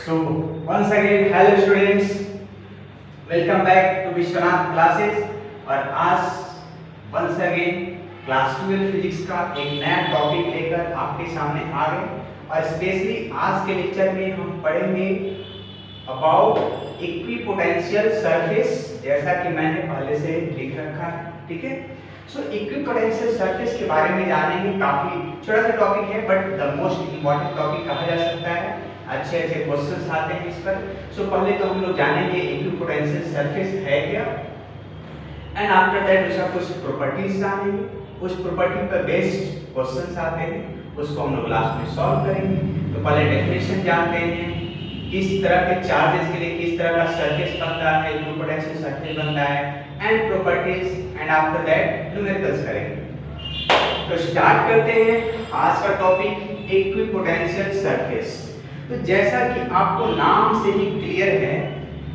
So once again, hello students, welcome back to Vishwanath classes. और आज once again class 12 physics का एक नया टॉपिक लेकर आपके सामने आ गए। और स्पेशली आज के लेक्चर में हम पढ़ेंगे अबाउट इक्विपोटेंशियल सरफेस, जैसा कि मैंने पहले से लिख रखा है। ठीक है, सो इक्विपोटेंशियल सरफेस के बारे में जानेंगे। काफी छोटा सा टॉपिक है but the most important topic कहा जा सकता है। अच्छे अच्छे क्वेश्चंस आते हैं इस पर। सो पहले तो हम लोग जानेंगे इक्विपोटेंशियल सरफेस है क्या, एंड आफ्टर दैट उसका कुछ प्रॉपर्टीज जानेंगे। उस प्रॉपर्टी पर बेस्ड क्वेश्चंस आते हैं, उसको हम लोग लास्ट में सॉल्व करेंगे। तो पहले डेफिनेशन जानते हैं, किस तरह के चार्जेस के लिए किस तरह का सरफेस बनता है, इक्विपोटेंशियल सरफेस बनता है, and properties, and after that numericals करेंगे। तो स्टार्ट करते हैं आज का टॉपिक इक्विपोटेंशियल सरफेस। तो जैसा कि आपको नाम से ही क्लियर है,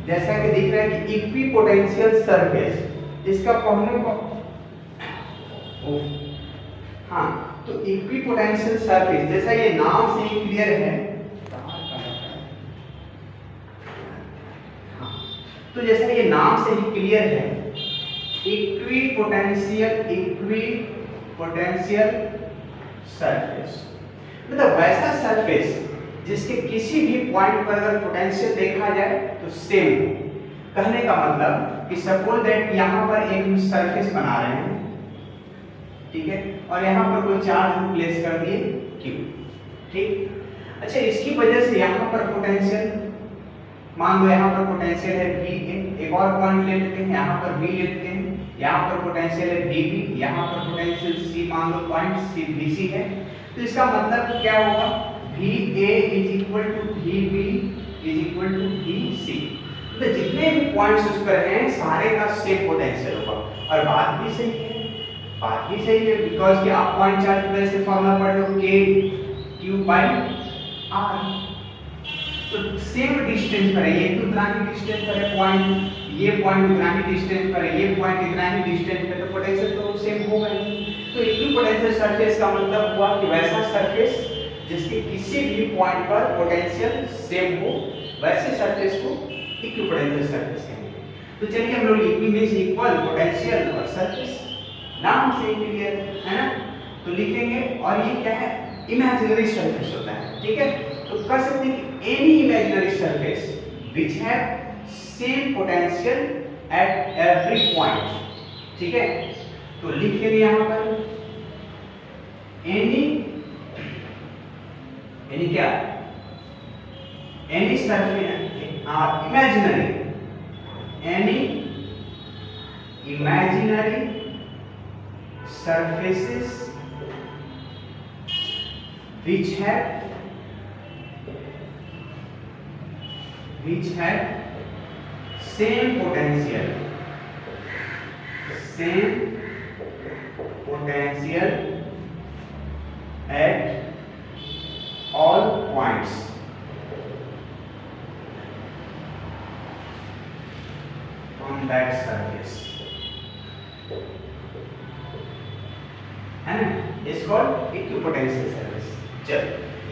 जैसा कि दिख रहा है कि इक्विपोटेंशियल सरफेस, इसका पढ़ने को हाँ, तो इक्विपोटेंशियल सरफेस जैसा ये नाम से ही क्लियर है। हाँ, तो जैसा ये नाम से ही क्लियर है, इक्विपोटेंशियल सरफेस मतलब वैसा सरफेस जिसके किसी भी पॉइंट पर अगर पोटेंशियल देखा जाए तो सेम। कहने का मतलब कि सपोज दैट यहाँ पर एक सरफेस बना रहे हैं, ठीक है, और यहाँ पर कोई चार्ज हम प्लेस कर दिए Q, ठीक। अच्छा, इसकी वजह से यहाँ पर पोटेंशियल, मान लो यहाँ पर पोटेंशियल है V, एक और पॉइंट ले लेते हैं, यहाँ पर V लेते हैं, यहाँ पर पोटेंशियल है VB, यहाँ पर पोटेंशियल C, मान लो पॉइंट C VC है। तो इसका मतलब क्या होगा, VA is equal to VB is equal to VC। तो जितने भी पॉइंट्स उस पर हैं सारे का सेम पोटेंशियल होगा। और बात भी सही है, बात भी सही है, बिकॉज कि आप पॉइंट चार्ज की वजह से फॉर्मूला पढ़ लो Q/R। तो सेम डिस्टेंस पर है, ये उतना ही डिस्टेंस पर है पॉइंट, ये पॉइंट उतना ही डिस्टेंस पर है, ये पॉइंट इतना ही डिस्टेंस पर, तो पोटेंशियल तो सेम होगा ही। तो इक्विपोटेंशियल सरफेस का मतलब हुआ कि वैसा सरफेस जिसके किसी भी पॉइंट पर पोटेंशियल सेम हो, वैसे सरफेस को इक्विपोटेंशियल सरफेस कहेंगे। तो चलिए हम लोग इक्वी मींस इक्वल, पोटेंशियल और सरफेस, नाम से क्लियर है ना। तो लिखेंगे, और ये क्या है, इमेजिनरी सरफेस होता है। ठीक है, तो कह सकते हैं कि any imaginary surface which have same potential at every point. ठीक है, तो लिखेंगे यहाँ पर एनी क्या, any surface imaginary, any imaginary surfaces which have same potential at all points on that surface, है ना, इज कॉल्ड इक्विपोटेंशियल सरफेस। चल,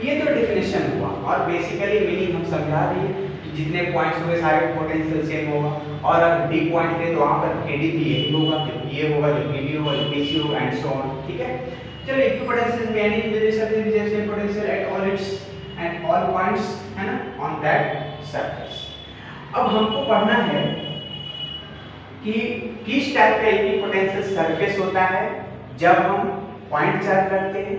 ये तो डेफिनेशन हुआ, और बेसिकली मीनिंग हम समझा दिए कि जितने पॉइंट्स हुए सारे पोटेंशियल सेम होगा। और अगर डी पॉइंट थे तो वहां पर KD भी यही होगा, जो ये होगा, जो PB होगा, जो PC होगा, एंड सो ऑन। ठीक है, चलो, इक्विपोटेंशियल में any surface which have same potential at all it's at all points, है ना, ऑन दैट सरफेस। अब हमको पढ़ना है कि किस टाइप का इक्विपोटेंशियल सरफेस होता है जब हम पॉइंट चार्ज रखते हैं,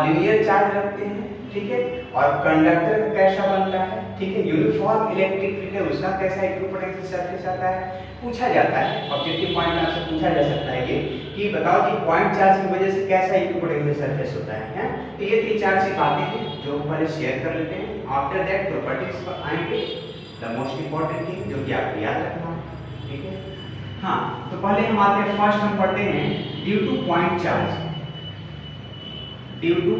लीनियर चार्ज रखते हैं, ठीक है, और कंडक्टर कैसा बनता है, ठीक है, यूनिफॉर्म इलेक्ट्रिक फील्ड है, उसका कैसा इक्विपोटेंशियल सरफेस आता है, पूछा जाता है। ऑब्जेक्टिव पॉइंट में आपसे पूछा जा सकता है ये कि बताओ कि पॉइंट चार्ज की वजह से कैसा इक्विपोटेंशियल सरफेस होता है। तो ये 3-4 सी बातें हैं जो पहले शेयर कर लेते हैं, आफ्टर दैट प्रॉपर्टीज पर आएंगे। द मोस्ट इंपॉर्टेंट थिंग जो कि आपको याद रखना है, ठीक है। हाँ, तो पहले हम आते हैं, फर्स्ट हम पढ़ते हैं due two point charge. Due two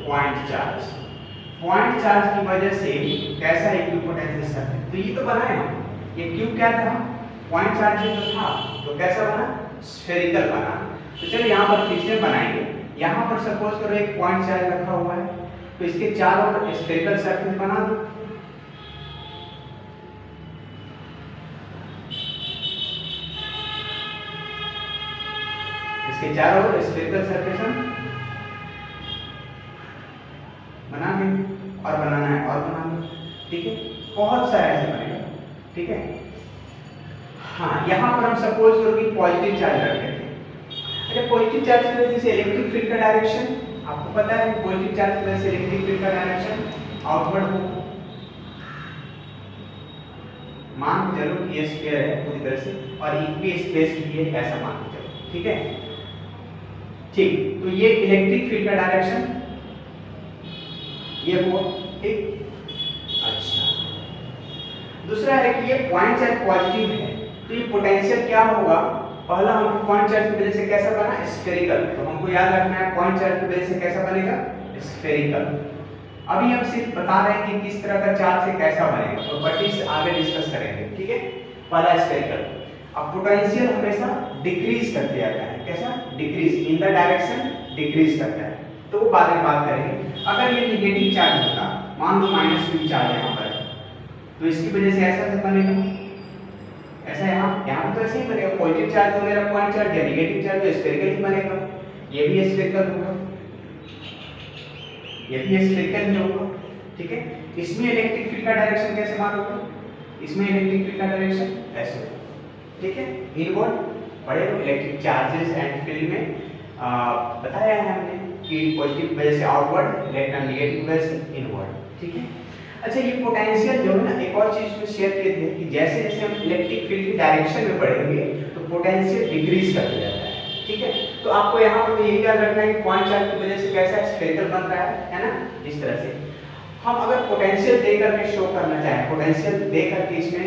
point charge की वजह से कैसा इक्विपोटेंशियल सरफेस। तो ये तो बनाए हम, ये Q क्या था, पॉइंट चार्ज जो था, तो कैसा बना, स्फेरिकल बना। तो चलिए यहाँ पर फिर से बनाएंगे। यहाँ पर सपोज करो एक पॉइंट चार्ज रखा हुआ है, तो इसके चारों स्फेरिकल सरफेस बना दो। इसके चारों ओर स्फेरिकल सरफेस बना देंगे और बनाना है और बना दो। ठीक है, बहुत सारा ऐसे बनेगा। ठीक है, हाँ यहाँ पर हम सपोज करो कि पॉजिटिव चार्ज रखते थे। अच्छा, पॉजिटिव चार्ज की वजह से इलेक्ट्रिक फील्ड का डायरेक्शन आपको पता है, पॉजिटिव चार्ज की वजह से इलेक्ट्रिक फील्ड का डायरेक्शन आउटवर्ड होगा। मान के चलो कि ये स्फीयर है पूरी तरह से और इक्वी स्पेस भी है, ऐसा मान के चलो। ठीक है, ठीक, तो ये इलेक्ट्रिक फील्ड का डायरेक्शन ये हुआ। ठीक, अच्छा, दूसरा है कि ये पॉइंट चार्ज पॉजिटिव है तो ये पोटेंशियल क्या होगा। पहला हम पॉइंट चार्ज की वजह से कैसा बना, स्फेरिकल, तो हमको याद रखना है पॉइंट चार्ज की वजह से कैसा बनेगा, स्फेरिकल। अभी हम सिर्फ बता रहे हैं कि किस तरह का चार्ज से कैसा बनेगा, प्रॉपर्टीज आगे डिस्कस करेंगे। ठीक है, पहला स्फेरिकल। अब पोटेंशियल हमेशा डिक्रीज करते जाता है, कैसा, decrease in the direction, decrease करता है, तो वो बाद में बात करेंगे। अगर ये नेगेटिव चार्ज होता, मान लो -q चार्ज यहाँ पर, तो इसकी वजह से ऐसा बनेगा, ऐसा यहाँ तो ऐसे ही बनेगा। पॉजिटिव चार्ज तो मेरा पॉइंट चार्ज है, नेगेटिव चार्ज तो स्फेरिकल ही बनेगा। ये भी स्फेरिकल होगा, ये भी स्फेरिकल ही होगा। ठीक है, इसमें इलेक्ट्रिक फील्ड का डायरेक्शन कैसे मालूम होगा, इसमें इलेक्ट्रिक फील्ड का डायरेक्शन ऐसे होगा। ठीक है, इनवर्ड पढ़े हो इलेक्ट्रिक चार्जेस एंड फील्ड में बताया है हमने कि पॉजिटिव वजह से आउटवर्ड, नेगेटिव वजह से इनवर्ड। ठीक है, अच्छा, ये पोटेंशियल जो है ना, एक और चीज में शेयर किए थे कि जैसे जैसे हम इलेक्ट्रिक फील्ड की डायरेक्शन में बढ़ेंगे तो पोटेंशियल डिक्रीज करते जाता है। ठीक है, तो आपको यहाँ पर यही याद रखना है कि पॉइंट चार्ज की वजह से कैसा स्फेरिकल बन रहा है ना, इस तरह से। हम अगर पोटेंशियल दे करके शो करना चाहें, पोटेंशियल दे करके इसमें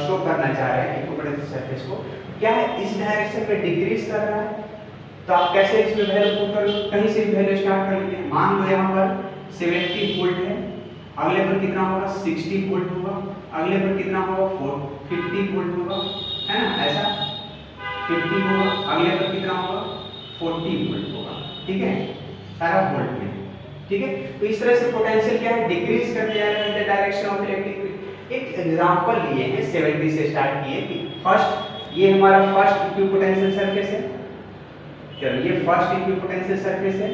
शो करना चाह रहे हैं इक्विपोटेंशियल सरफेस को, क्या है, इस डायरेक्शन में डिक्रीज कर रहा है, तो आप कैसे इसमें वैल्यू पुट कर लो, कहीं से भी वैल्यू स्टार्ट कर लीजिए। मान लो यहाँ पर 70 वोल्ट है, अगले पर कितना होगा, 60 वोल्ट होगा, अगले पर कितना होगा, 50 वोल्ट होगा, है ना, ऐसा 50 होगा, अगले पर कितना होगा, 40 वोल्ट होगा। ठीक है, सारा वोल्ट में। ठीक है, तो इस तरह से पोटेंशियल क्या है, डिक्रीज करते जा रहा है in the direction of electric field. एक एग्जांपल लिए हैं, 70 से स्टार्ट किए कि फर्स्ट, ये हमारा फर्स्ट इक्विपोटेंशियल सरफेस है, चलो ये फर्स्ट इक्विपोटेंशियल सरफेस है,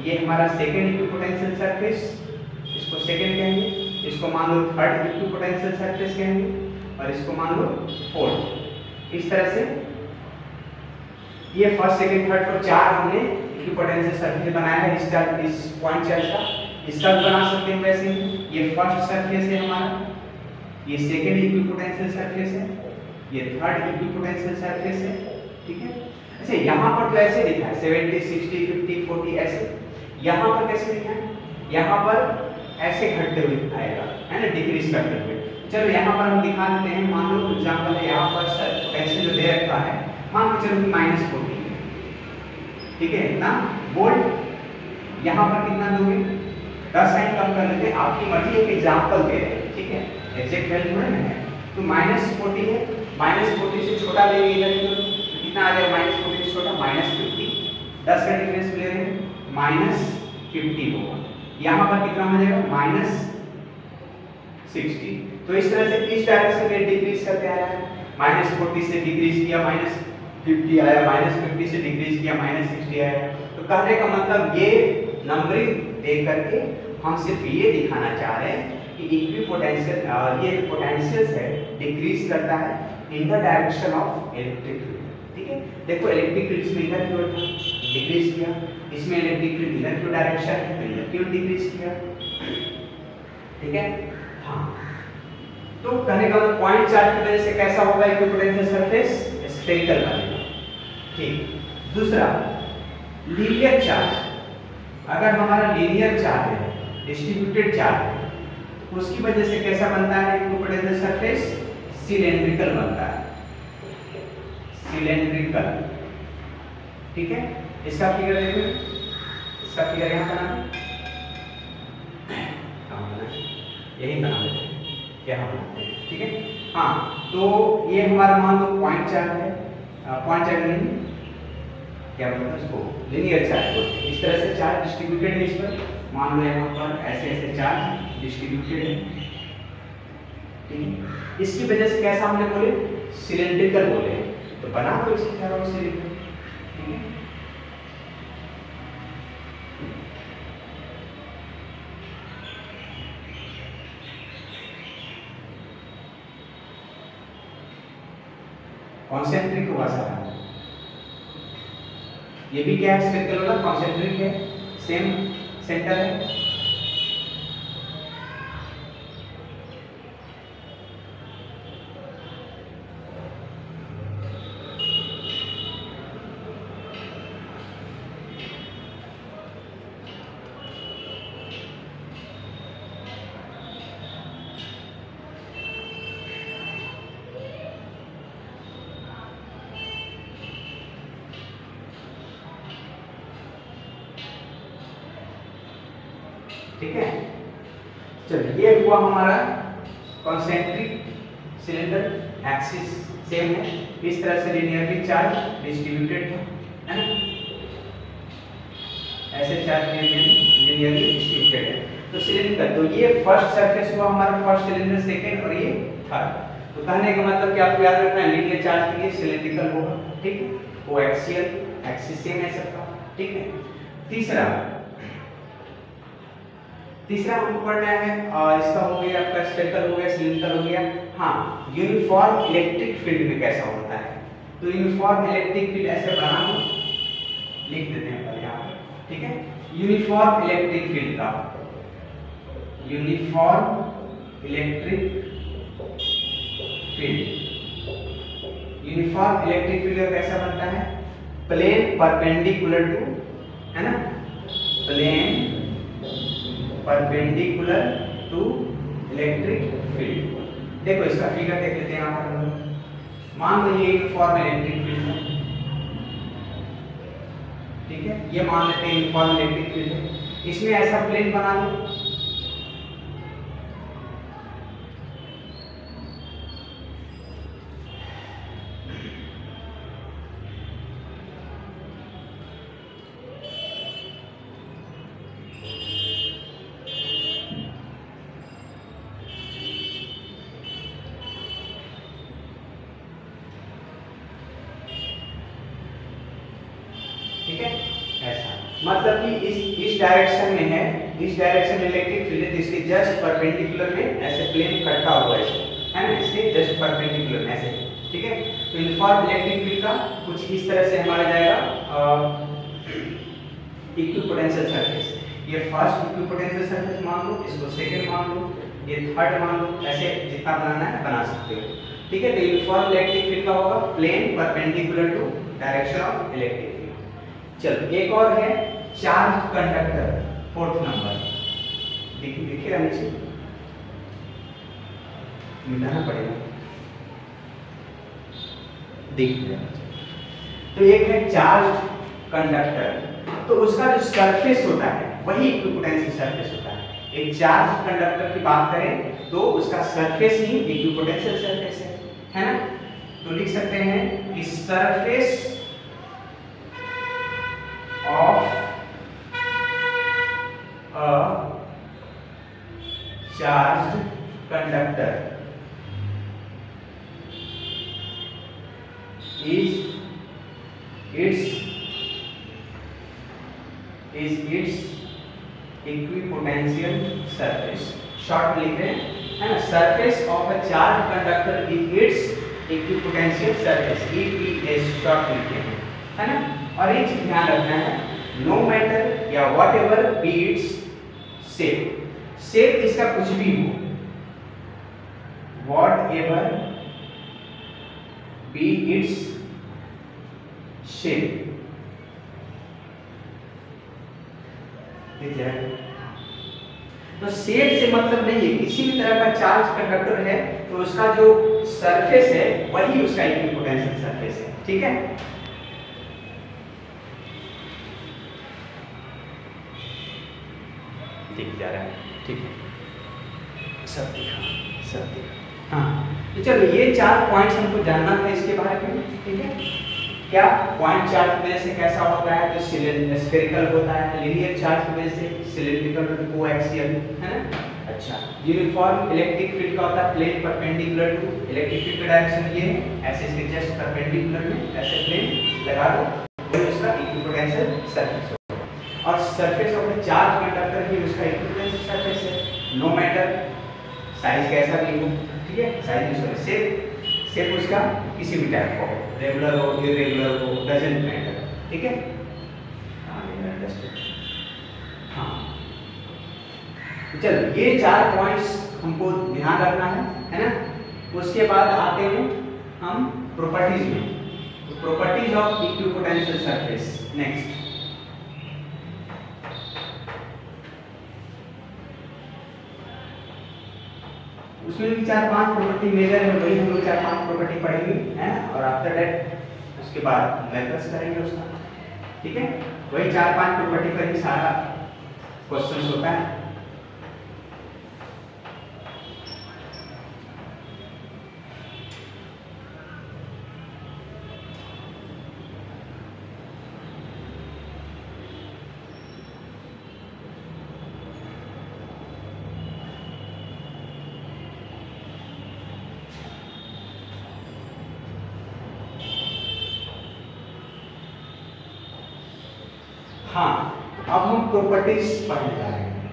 ये हमारा सेकंड इक्विपोटेंशियल सरफेस, इसको सेकंड कहेंगे, इसको मान लो थर्ड इक्विपोटेंशियल सरफेस कहेंगे और इसको मान लो फोर्थ। इस तरह से ये फर्स्ट सेकंड थर्ड फोर्थ चार हमने इक्विपोटेंशियल सरफेस बनाया है। इस चार्ज, इस पॉइंट चार्ज का इसका भी बना सकते हैं वैसे ही। ये फर्स्ट सरफेस है हमारा, ये सेकंड इक्विपोटेंशियल सरफेस है, ये थर्ड इक्विपोटेंशियल सरफेस है। ठीक है, अच्छा यहाँ पर तो ऐसे लिखा है 70 60 50 40 ऐसे, यहाँ पर कैसे लिखा है, यहाँ पर ऐसे घटते हुए आएगा, है ना, डिक्रीज करते हुए। चलो यहाँ पर हम दिखा देते हैं, मान लो एग्जांपल है, यहाँ पर सर पोटेंशियल जो दे रखा है, मान के चलो कि -40, ठीक है, इतना वोल्ट। यहाँ पर कितना दोगे, 10 साइन कम कर लेते हैं, आपकी मर्जी, एक एग्जांपल दे रहे हैं। ठीक है, एग्जैक्ट वैल्यू थोड़ा ना है, तो -40 है, -40 से छोटा लेंगे इधर, तो कितना आ जाएगा, -40 से छोटा -50, 10 का डिफरेंस ले रहे हैं, -50 होगा। यहाँ पर कितना हो जाएगा, -60। तो इस तरह से इस डायरेक्शन में डिक्रीज करते आ रहा है, -40 से डिक्रीज किया, -50 आया, -50 से डिक्रीज किया, -60 आया। तो कहने का मतलब ये नंबरिंग दे करके हम सिर्फ ये दिखाना चाह रहे हैं कि इक्विपोटेंशियल, ये पोटेंशियल है डिक्रीज करता है in the direction of electric field. ठीक है, देखो इलेक्ट्रिक फील्ड इसमें इधर की ओर डिक्रीज किया, इसमें इलेक्ट्रिक फील्ड इधर की डायरेक्शन है तो इधर की ओर डिक्रीज किया। ठीक है, हाँ, तो कहने का मतलब पॉइंट चार्ज की वजह से कैसा होगा इक्विपोटेंशियल सरफेस, स्फेरिकल बनेगा। ठीक, दूसरा लीनियर चार्ज, अगर हमारा लीनियर चार्ज है, डिस्ट्रीब्यूटेड चार्ज है, तो उसकी वजह से कैसा बनता है इक्विपोटेंशियल सरफेस, सिलेंड्रिकल बनता है, सिलेंड्रिकल। ठीक है, इसका फिगर देखो, इसका फिगर यहाँ बना, यही बना देते हैं, यहाँ बनाते हैं। ठीक है, हाँ, तो ये हमारा मान लो पॉइंट चार्ज है, पॉइंट चार्ज नहीं क्या बोलते हैं उसको, लीनियर चार्ज बोलते हैं। इस तरह से चार्ज डिस्ट्रीब्यूटेड है इस पर, मान लो यहाँ पर ऐसे ऐसे चार्ज डिस्ट्रीब्यूटेड है, ठीक है। इसकी वजह से कैसा हमने बोले, सिलेंड्रिकल बोले, तो बना दो इसी तरह सिलेंडर, ठीक है। कॉन्सेंट्रिक हुआ सारा, ये भी क्या है, स्फेरिकल वाला कॉन्सेंट्रिक है, सेम सेंटर है। ठीक है, चलिए ये हुआ हमारा कॉन्सेंट्रिक सिलेंडर, एक्सिस सेम है, इस तरह से लिनियरली चार्ज डिस्ट्रीब्यूटेड है ना, ऐसे चार्ज लिनियरली डिस्ट्रीब्यूटेड है। तो सिलेंडर, तो ये फर्स्ट सरफेस हुआ हमारा, फर्स्ट सिलेंडर, सेकंड और ये थर्ड। तो कहने का मतलब कि आपको याद रखना है लिनियर चार्ज के लिए सिलेंड्रिकल होगा, ठीक है, वो एक्सियल, एक्सिस सेम है सबका, ठीक है। तीसरा हमको पढ़ना है, इसका हो गया आपका स्फेरिकल हो गया, सिलिंड्रिकल हो गया। हाँ, यूनिफॉर्म इलेक्ट्रिक फील्ड में कैसा होता है, तो यूनिफॉर्म इलेक्ट्रिक फील्ड ऐसे बना दो, लिख देते हैं पहले यहाँ पर, ठीक है। यूनिफॉर्म इलेक्ट्रिक फील्ड का, uniform electric field, uniform electric field कैसा बनता है, प्लेन परपेंडिकुलर टू, है ना, plane perpendicular to electric field. देखो इसका फिगर देख लेते हैं यहाँ पर, मान लो ये यूनिफॉर्म इलेक्ट्रिक फील्ड है, ठीक है, ये मान लेते हैं यूनिफॉर्म इलेक्ट्रिक फील्ड है, इसमें ऐसा प्लेन बना लो, ठीक है, ऐसा मतलब कि इस डायरेक्शन में है, इस डायरेक्शन में इलेक्ट्रिक फील्ड है, इसके जस्ट परपेंडिकुलर में ऐसे प्लेन कटा हुआ है ना, इसके जस्ट परपेंडिकुलर में ऐसे, ठीक है। तो यूनिफॉर्म इलेक्ट्रिक फील्ड का कुछ इस तरह से हमारा जाएगा इक्विपोटेंशियल सरफेस, ये फर्स्ट इक्विपोटेंशियल सरफेस मान लो, इसको सेकंड मान लो, ये थर्ड मान लो, ऐसे जितना बनाना है बना सकते हो, ठीक है। तो यूनिफॉर्म इलेक्ट्रिक फील्ड का होगा plane perpendicular to direction of electric field. चलो एक और है चार्ज कंडक्टर, फोर्थ नंबर, देखिए नीचे मिटाना पड़ेगा, देखिए। तो एक है चार्ज कंडक्टर, तो उसका जो सरफेस होता है वही इक्विपोटेंशियल सरफेस होता है। एक चार्ज कंडक्टर की बात करें तो उसका सरफेस ही इक्विपोटेंशियल सरफेस है ना। तो लिख सकते हैं कि surface of a charged conductor is its equipotential surface, short लिख रहे हैं, है ना, surface of a charged conductor is its equipotential surface, EPS short लिखते हैं, है ना। और एक चीज ध्यान रखना है, नो मैटर या what ever be its shape, shape इसका कुछ भी हो, what ever be its shape, तो शेप से मतलब नहीं है, किसी भी तरह का चार्ज कंडक्टर है तो उसका जो सरफेस है वही उसका इक्विपोटेंशियल सरफेस है, ठीक है। दिख जा रहा है, ठीक है, सब दिखा। हाँ, तो चलो ये 4 पॉइंट्स हमको जानना था इसके बारे में, ठीक है। क्या पॉइंट चार्ज की वजह से कैसा होता है, जो स्फेरिकल होता है, लीनियर चार्ज की वजह से सिलिंड्रिकल कोएक्सियल, है ना। अच्छा, यूनिफॉर्म इलेक्ट्रिक फील्ड का होता है plane perpendicular to electric field का डायरेक्शन ये है, ऐसे इसके जस्ट परपेंडिकुलर में ऐसे प्लेन लगा दो, वही उसका इक्विपोटेंशियल सरफेस होगा। और surface of the charge conductor ही उसका इक्विपोटेंशियल सरफेस है, नो मैटर साइज कैसा भी हो, ठीक है, साइज उसका शेप उसका किसी भी टाइप का हो, रेगुलर हो इरेगुलर हो, डजंट मैटर, ठीक है। हाँ चलो, ये 4 पॉइंट्स हमको ध्यान रखना है ना। उसके बाद आते हैं हम प्रॉपर्टीज में, properties of equipotential surface next. उसमें भी 4-5 प्रॉपर्टी मेजर है, वही हम लोग 4-5 प्रॉपर्टी पढ़ेंगे है, और आफ्टर दैट उसके बाद मेथड्स करेंगे उसका, ठीक है। वही 4-5 प्रॉपर्टी पर ही सारा क्वेश्चंस होता है। हाँ, अब हम प्रॉपर्टीज पढ़ने जा रहे हैं।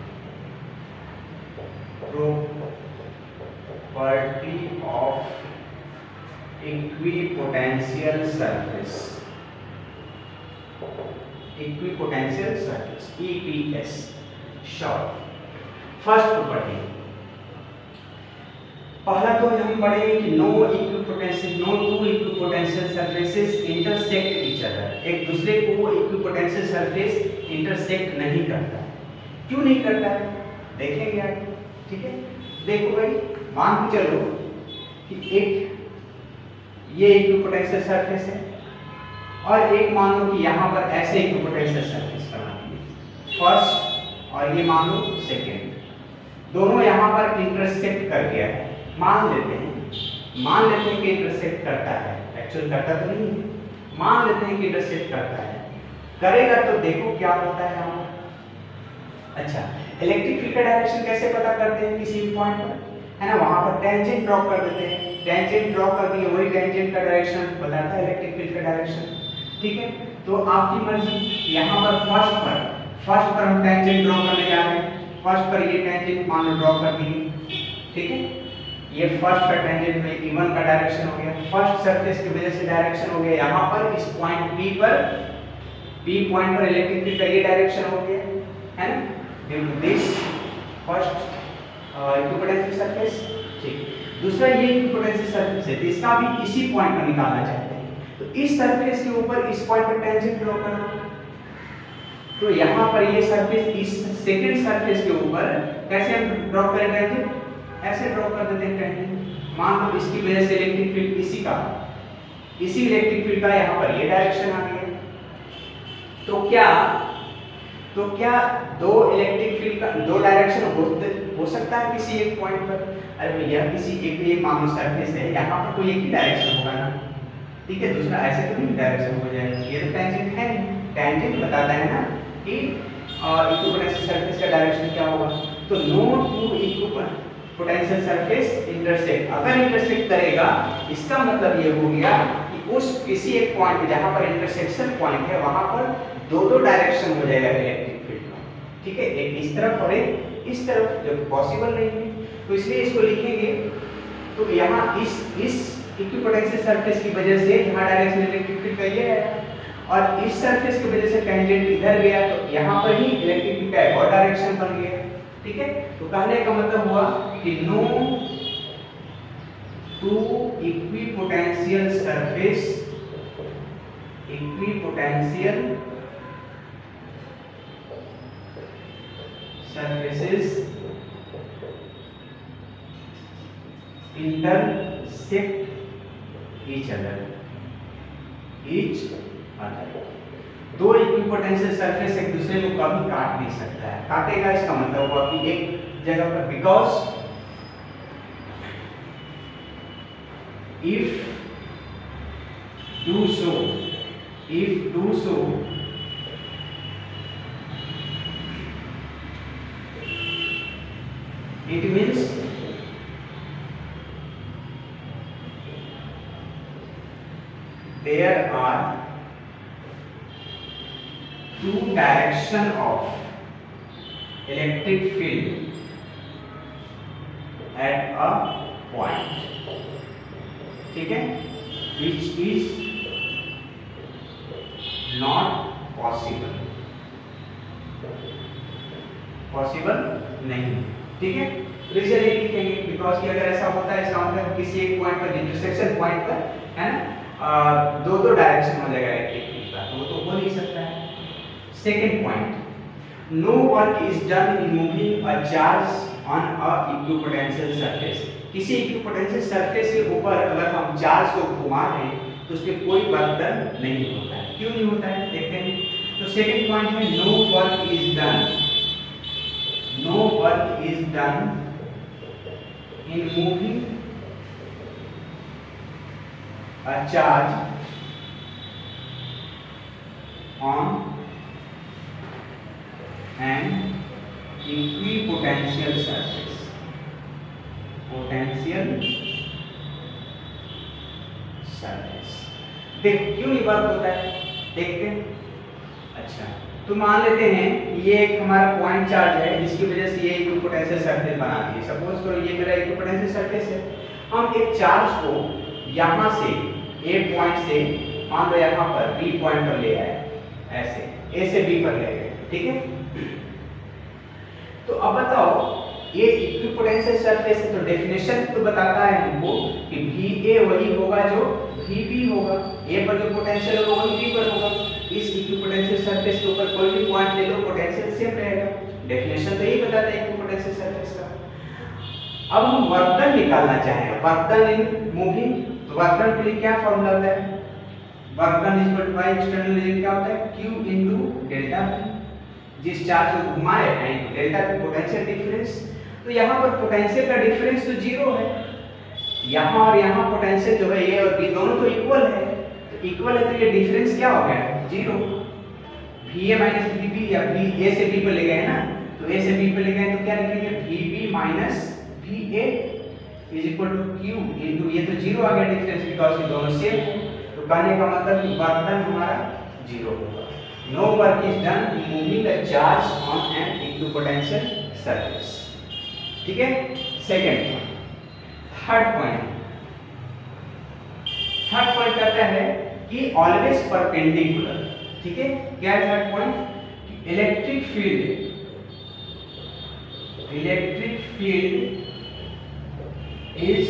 Property of equipotential surface, equipotential surface EPS short. First property, पहला तो हम पढ़ेंगे कि no two equipotential surfaces intersect each other, एक दूसरे को वो इक्विपोटेंशियल सरफेस इंटरसेक्ट नहीं करता। क्यों नहीं करता है देखेंगे आगे, ठीक है। देखो भाई, मान के चलो कि एक ये इक्विपोटेंशियल सरफेस है और एक मान लो कि यहाँ पर ऐसे इक्विपोटेंशियल सरफेस बना दिए फर्स्ट, और ये मान लो सेकेंड, दोनों यहाँ पर इंटरसेक्ट कर गया है। मान लेते हैं कि इंटरसेक्ट करता है, एक्चुअल करता तो नहीं है, मान लेते हैं कि इंटरसेक्ट करता है, करेगा तो देखो क्या होता है यहाँ पर। अच्छा, इलेक्ट्रिक फील्ड का डायरेक्शन कैसे पता करते हैं किसी भी पॉइंट पर, है ना, वहां पर टेंजेंट ड्रॉ कर देते हैं, टेंजेंट ड्रॉ कर दिए, वही टेंजेंट का डायरेक्शन बताता है इलेक्ट्रिक फील्ड का डायरेक्शन, ठीक है। तो आपकी मर्जी, यहाँ पर फर्स्ट पर हम टेंजेंट ड्रॉ करने जा रहे हैं, फर्स्ट पर ये टेंजेंट मान लो ड्रॉ कर दिए, ठीक है। ये फर्स्ट का टेंजेंट में E1 का डायरेक्शन हो गया, फर्स्ट सरफेस की वजह से डायरेक्शन हो गया यहाँ पर, इस पॉइंट P पॉइंट पर इलेक्ट्रिक फील्ड का ये डायरेक्शन हो गया, है ना, due to this first equipotential surface, ठीक। दूसरा ये इक्विपोटेंशियल सरफेस है, इसका भी इसी पॉइंट पर निकालना चाहते हैं, तो इस सरफेस के ऊपर इस पॉइंट पर टेंजेंट ड्रॉ करना, तो यहाँ पर ये सरफेस इस सेकंड सरफेस के ऊपर कैसे हम ड्रॉ करेंगे, ऐसे ड्रॉ कर देते हैं टेंजेंट। मान लो इसकी वजह से इलेक्ट्रिक फील्ड इसी इलेक्ट्रिक फील्ड का यहाँ पर ये डायरेक्शन आ गया, तो क्या दो इलेक्ट्रिक फील्ड का दो डायरेक्शन हो सकता है किसी एक पॉइंट पर। अरे भैया, किसी एक मान लो सरफेस है, यहाँ पर कोई एक ही डायरेक्शन होगा ना, ठीक है, दूसरा ऐसे तो नहीं डायरेक्शन हो जाएगा, ये तो टेंजेंट है, टेंजेंट बताता है ना कि इक्विपोटेंशियल सरफेस का डायरेक्शन क्या होगा। तो no two equipotential surface intersect, अगर इंटरसेक्ट करेगा इसका मतलब ये हो गया कि उस किसी एक पॉइंट पे जहां पर इंटरसेक्शन पॉइंट है वहां पर दो डायरेक्शन हो जाएगा इलेक्ट्रिक फील्ड का, ठीक है, एक इस तरफ और एक इस तरफ, जो पॉसिबल नहीं है, तो इसलिए इसको लिखेंगे। तो यहाँ इस इक्विपोटेंशियल सरफेस की वजह से यहाँ डायरेक्शन इलेक्ट्रिक फील्ड का ये है, और इस सरफेस की वजह से टेंजेंट इधर गया, तो यहाँ पर ही इलेक्ट्रिक फील्ड का एक और डायरेक्शन बन गया, ठीक है। तो कहने का मतलब हुआ कि no two equipotential surfaces intersect each other. दो इक्विपोटेंशियल सरफेस एक दूसरे को कभी काट नहीं सकता है, काटेगा इसका मतलब हुआ कि एक जगह पर, because if do so if do so, it means there are two direction of electric field at a point, ठीक है, which is not possible, possible नहीं, ठीक है। रीजन ये लिखेंगे बिकॉज कि अगर ऐसा होता है इसका मतलब किसी एक पॉइंट पर इंटरसेक्शन पॉइंट पर है ना दो दो डायरेक्शन हो जाएगा इलेक्ट्रिक फील्ड का, तो वो तो हो नहीं सकता है। Second point, no work is done in moving a charge on a equipotential surface. किसी इक्विपोटेंशियल सरफेस के ऊपर अगर हम चार्ज को घुमा दें तो उस पर कोई वर्क डन नहीं होता है। क्यों नहीं होता है देखते हैं। तो सेकंड पॉइंट है no work is done, no work is done in moving a charge on an equipotential surface, potential surface। देख क्यों नहीं वर्क होता है देखते हैं। अच्छा तो मान लेते हैं ये एक हमारा पॉइंट चार्ज है जिसकी वजह से ये इक्विपोटेंशियल सरफेस बना दी है। सपोज करो ये मेरा इक्विपोटेंशियल सरफेस है, हम एक चार्ज को यहाँ से ए पॉइंट से मान लो यहाँ पर बी पॉइंट पर ले आए, ऐसे ए से बी पर ले गए, ठीक है। तो अब बताओ ये इक्विपोटेंशियल सरफेस है तो डेफिनेशन तो बताता है हमको कि VA वही होगा जो VB होगा, ए पर जो पोटेंशियल होगा वही बी पर होगा। इस इक्विपोटेंशियल सरफेस के ऊपर कोई भी पॉइंट ले लो पोटेंशियल सेम रहेगा। डेफिनेशन तो यही बताता है इक्विपोटेंशियल सरफेस का। अब हम वर्क डन निकालना चाहें, वर्क डन इन मूविंग, तो वर्क डन के लिए क्या फार्मूला है, work done is equal to by external reason क्या होता है Q इनटू डेल्टा V। जिस चार्ज को घुमाए हैं डेल्टा V पोटेंशियल डिफरेंस, तो यहाँ पर पोटेंशियल का डिफरेंस तो जीरो है, यहाँ और यहाँ पोटेंशियल जो है ए और बी दोनों तो इक्वल है, तो इक्वल है तो ये डिफरेंस क्या हो गया जीरो। VA माइनस VB या A से B पर ले गए ना, तो A से B पर ले गए तो क्या लिखेंगे VB minus VA is equal to Q into ये तो जीरो आ गया डिफरेंस बिकॉज़ ये दोनों सेम है, तो कहने का मतलब कि वर्क डन हमारा जीरो होगा। No work is done in moving the charge on an equipotential surface, ठीक है। Second point. थर्ड पॉइंट कहता है कि ऑलवेज परपेंडिकुलर, ठीक है। क्या है third point, electric field is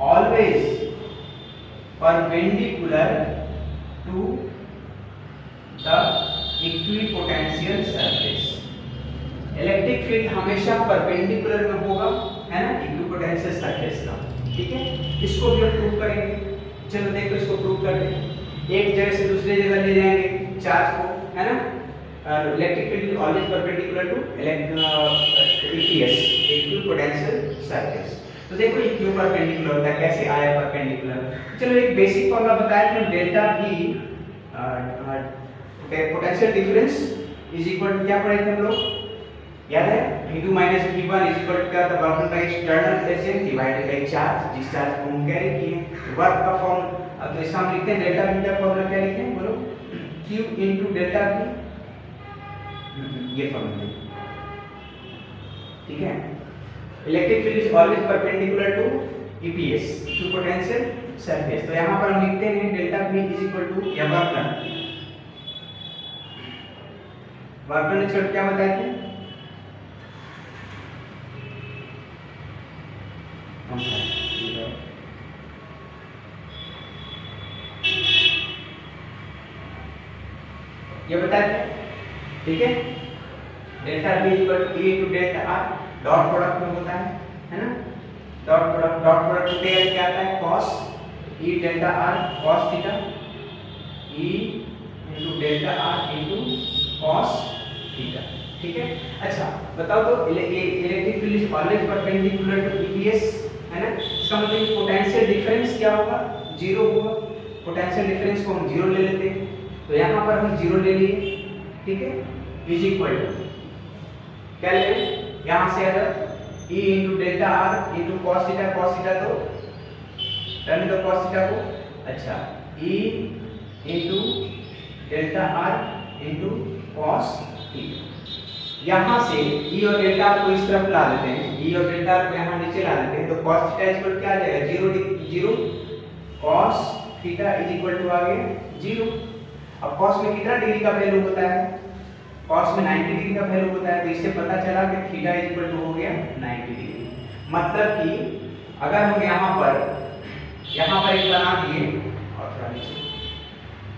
always perpendicular to the equipotential surface. Electric field हमेशा परपेंडिकुलर में होगा, है ना, इक्विपोटेंशियल सरफेस का, ठीक है। इसको भी हम प्रूव करेंगे। चलो देखो इसको प्रूव कर दें। एक जगह से दूसरे जगह ले जाएंगे चार्ज को, है ना। Electric field always perpendicular to EPS, equipotential surface. तो देखो ये क्यों परपेंडिकुलर होता है, कैसे आया परपेंडिकुलर। चलो एक बेसिक फॉर्मूला बताया था, delta V potential difference is equal to क्या पढ़े थे हम लोग, याद है, V2 minus V1 is equal to क्या था, work by external agent divided by charge, जिस चार्ज को हम कैरी किए, वर्क का फॉर्म। अब तो इसका हम लिखते हैं डेल्टा V का फॉर्मूला क्या लिखें बोलो, Q इनटू डेल्टा V, ये फॉर्मूला, ठीक है। Electric field is always perpendicular to EPS, equipotential surface. तो यहां पर हम लिखते हैं delta V is equal to या work done, work done equal क्या बताए थे, ये बताया था, ठीक है। Delta V equal to E to delta R, dot product में होता है ना। डॉट प्रोडक्ट में क्या आता है cos E delta R cos theta, E into delta R into cos theta, ठीक है। अच्छा बताओ तो electric field is always perpendicular to EPS, है ना। इसका मतलब पोटेंशियल डिफरेंस क्या होगा, जीरो होगा। पोटेंशियल डिफरेंस को हम जीरो ले लेते हैं, तो यहाँ पर हम 0 ले लिए, ठीक है, इज इक्वल टू क्या ले, यहाँ से अगर E into delta R into cos theta तो टर्न दो कॉस थीटा को, अच्छा E into delta R into cos theta. यहाँ से E और डेल्टा आर को इस तरफ ला देते हैं, E और डेल्टा आर को यहाँ नीचे ला देते हैं, तो कॉस थीटा इक्वल क्या आ जाएगा 0 cos theta is equal to आ गया 0। अब कॉस में कितना डिग्री का वैल्यू होता है, कॉस में 90 डिग्री का वैल्यू होता है, तो इससे पता चला कि थीटा इज इक्वल टू हो गया 90 डिग्री। मतलब कि अगर हम यहाँ पर एक बना दिए और थोड़ा नीचे,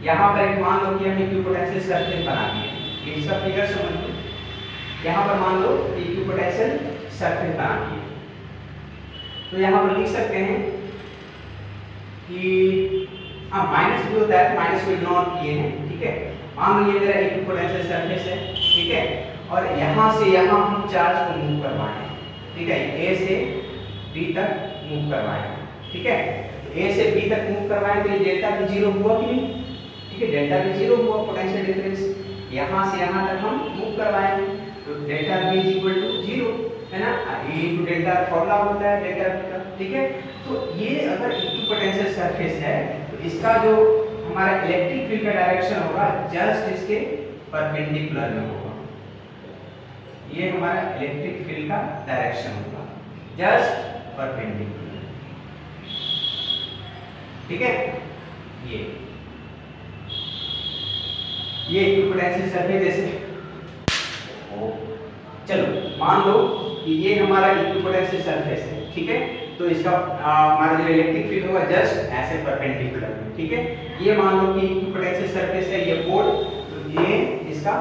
यहाँ पर एक मान लो कि हम इक्विपोटेंशियल सर्फेस बना दिए, ये इसका फिगर समझ लो, यहाँ पर मान लो इक्विपोटेंशियल सर्फेस बना दिए, तो यहाँ पर लिख सकते हैं कि हाँ माइनस भी होता है, माइनस को इग्नोर किए हैं, ठीक है। मान लो ये मेरा इक्विपोटेंशियल सरफेस है, ठीक है, और यहाँ से यहाँ हम चार्ज को मूव करवाएं, ठीक है, A से B तक मूव करवाएं, ठीक है, A से B तक मूव करवाएं तो ये डेल्टा भी 0 हुआ कि नहीं, ठीक है, डेल्टा भी 0 हुआ पोटेंशियल डिफरेंस। यहाँ से यहाँ तक हम मूव करवाएं तो delta B is equal to 0 है ना, E इनटू डेल्टा फॉर्मूला होता है डेल्टा B का, ठीक है। तो ये अगर इक्विपोटेंशियल सरफेस है तो इसका जो हमारा इलेक्ट्रिक फील्ड का डायरेक्शन होगा जस्ट इसके परपेंडिकुलर में होगा, ये हमारा इलेक्ट्रिक फील्ड का डायरेक्शन होगा जस्ट परपेंडिकुलर, ठीक है। ये इक्विपोटेंशियल सरफेस जैसे चलो मान लो कि ये हमारा इक्विपोटेंशियल सरफेस है, ठीक है, तो इसका हमारा जो इलेक्ट्रिक फील्ड होगा जस्ट ऐसे परपेंडिकुलर में, ठीक है। ये मान लो कि इक्विपोटेंशियल सरफेस है ये बोर्ड, तो ये इसका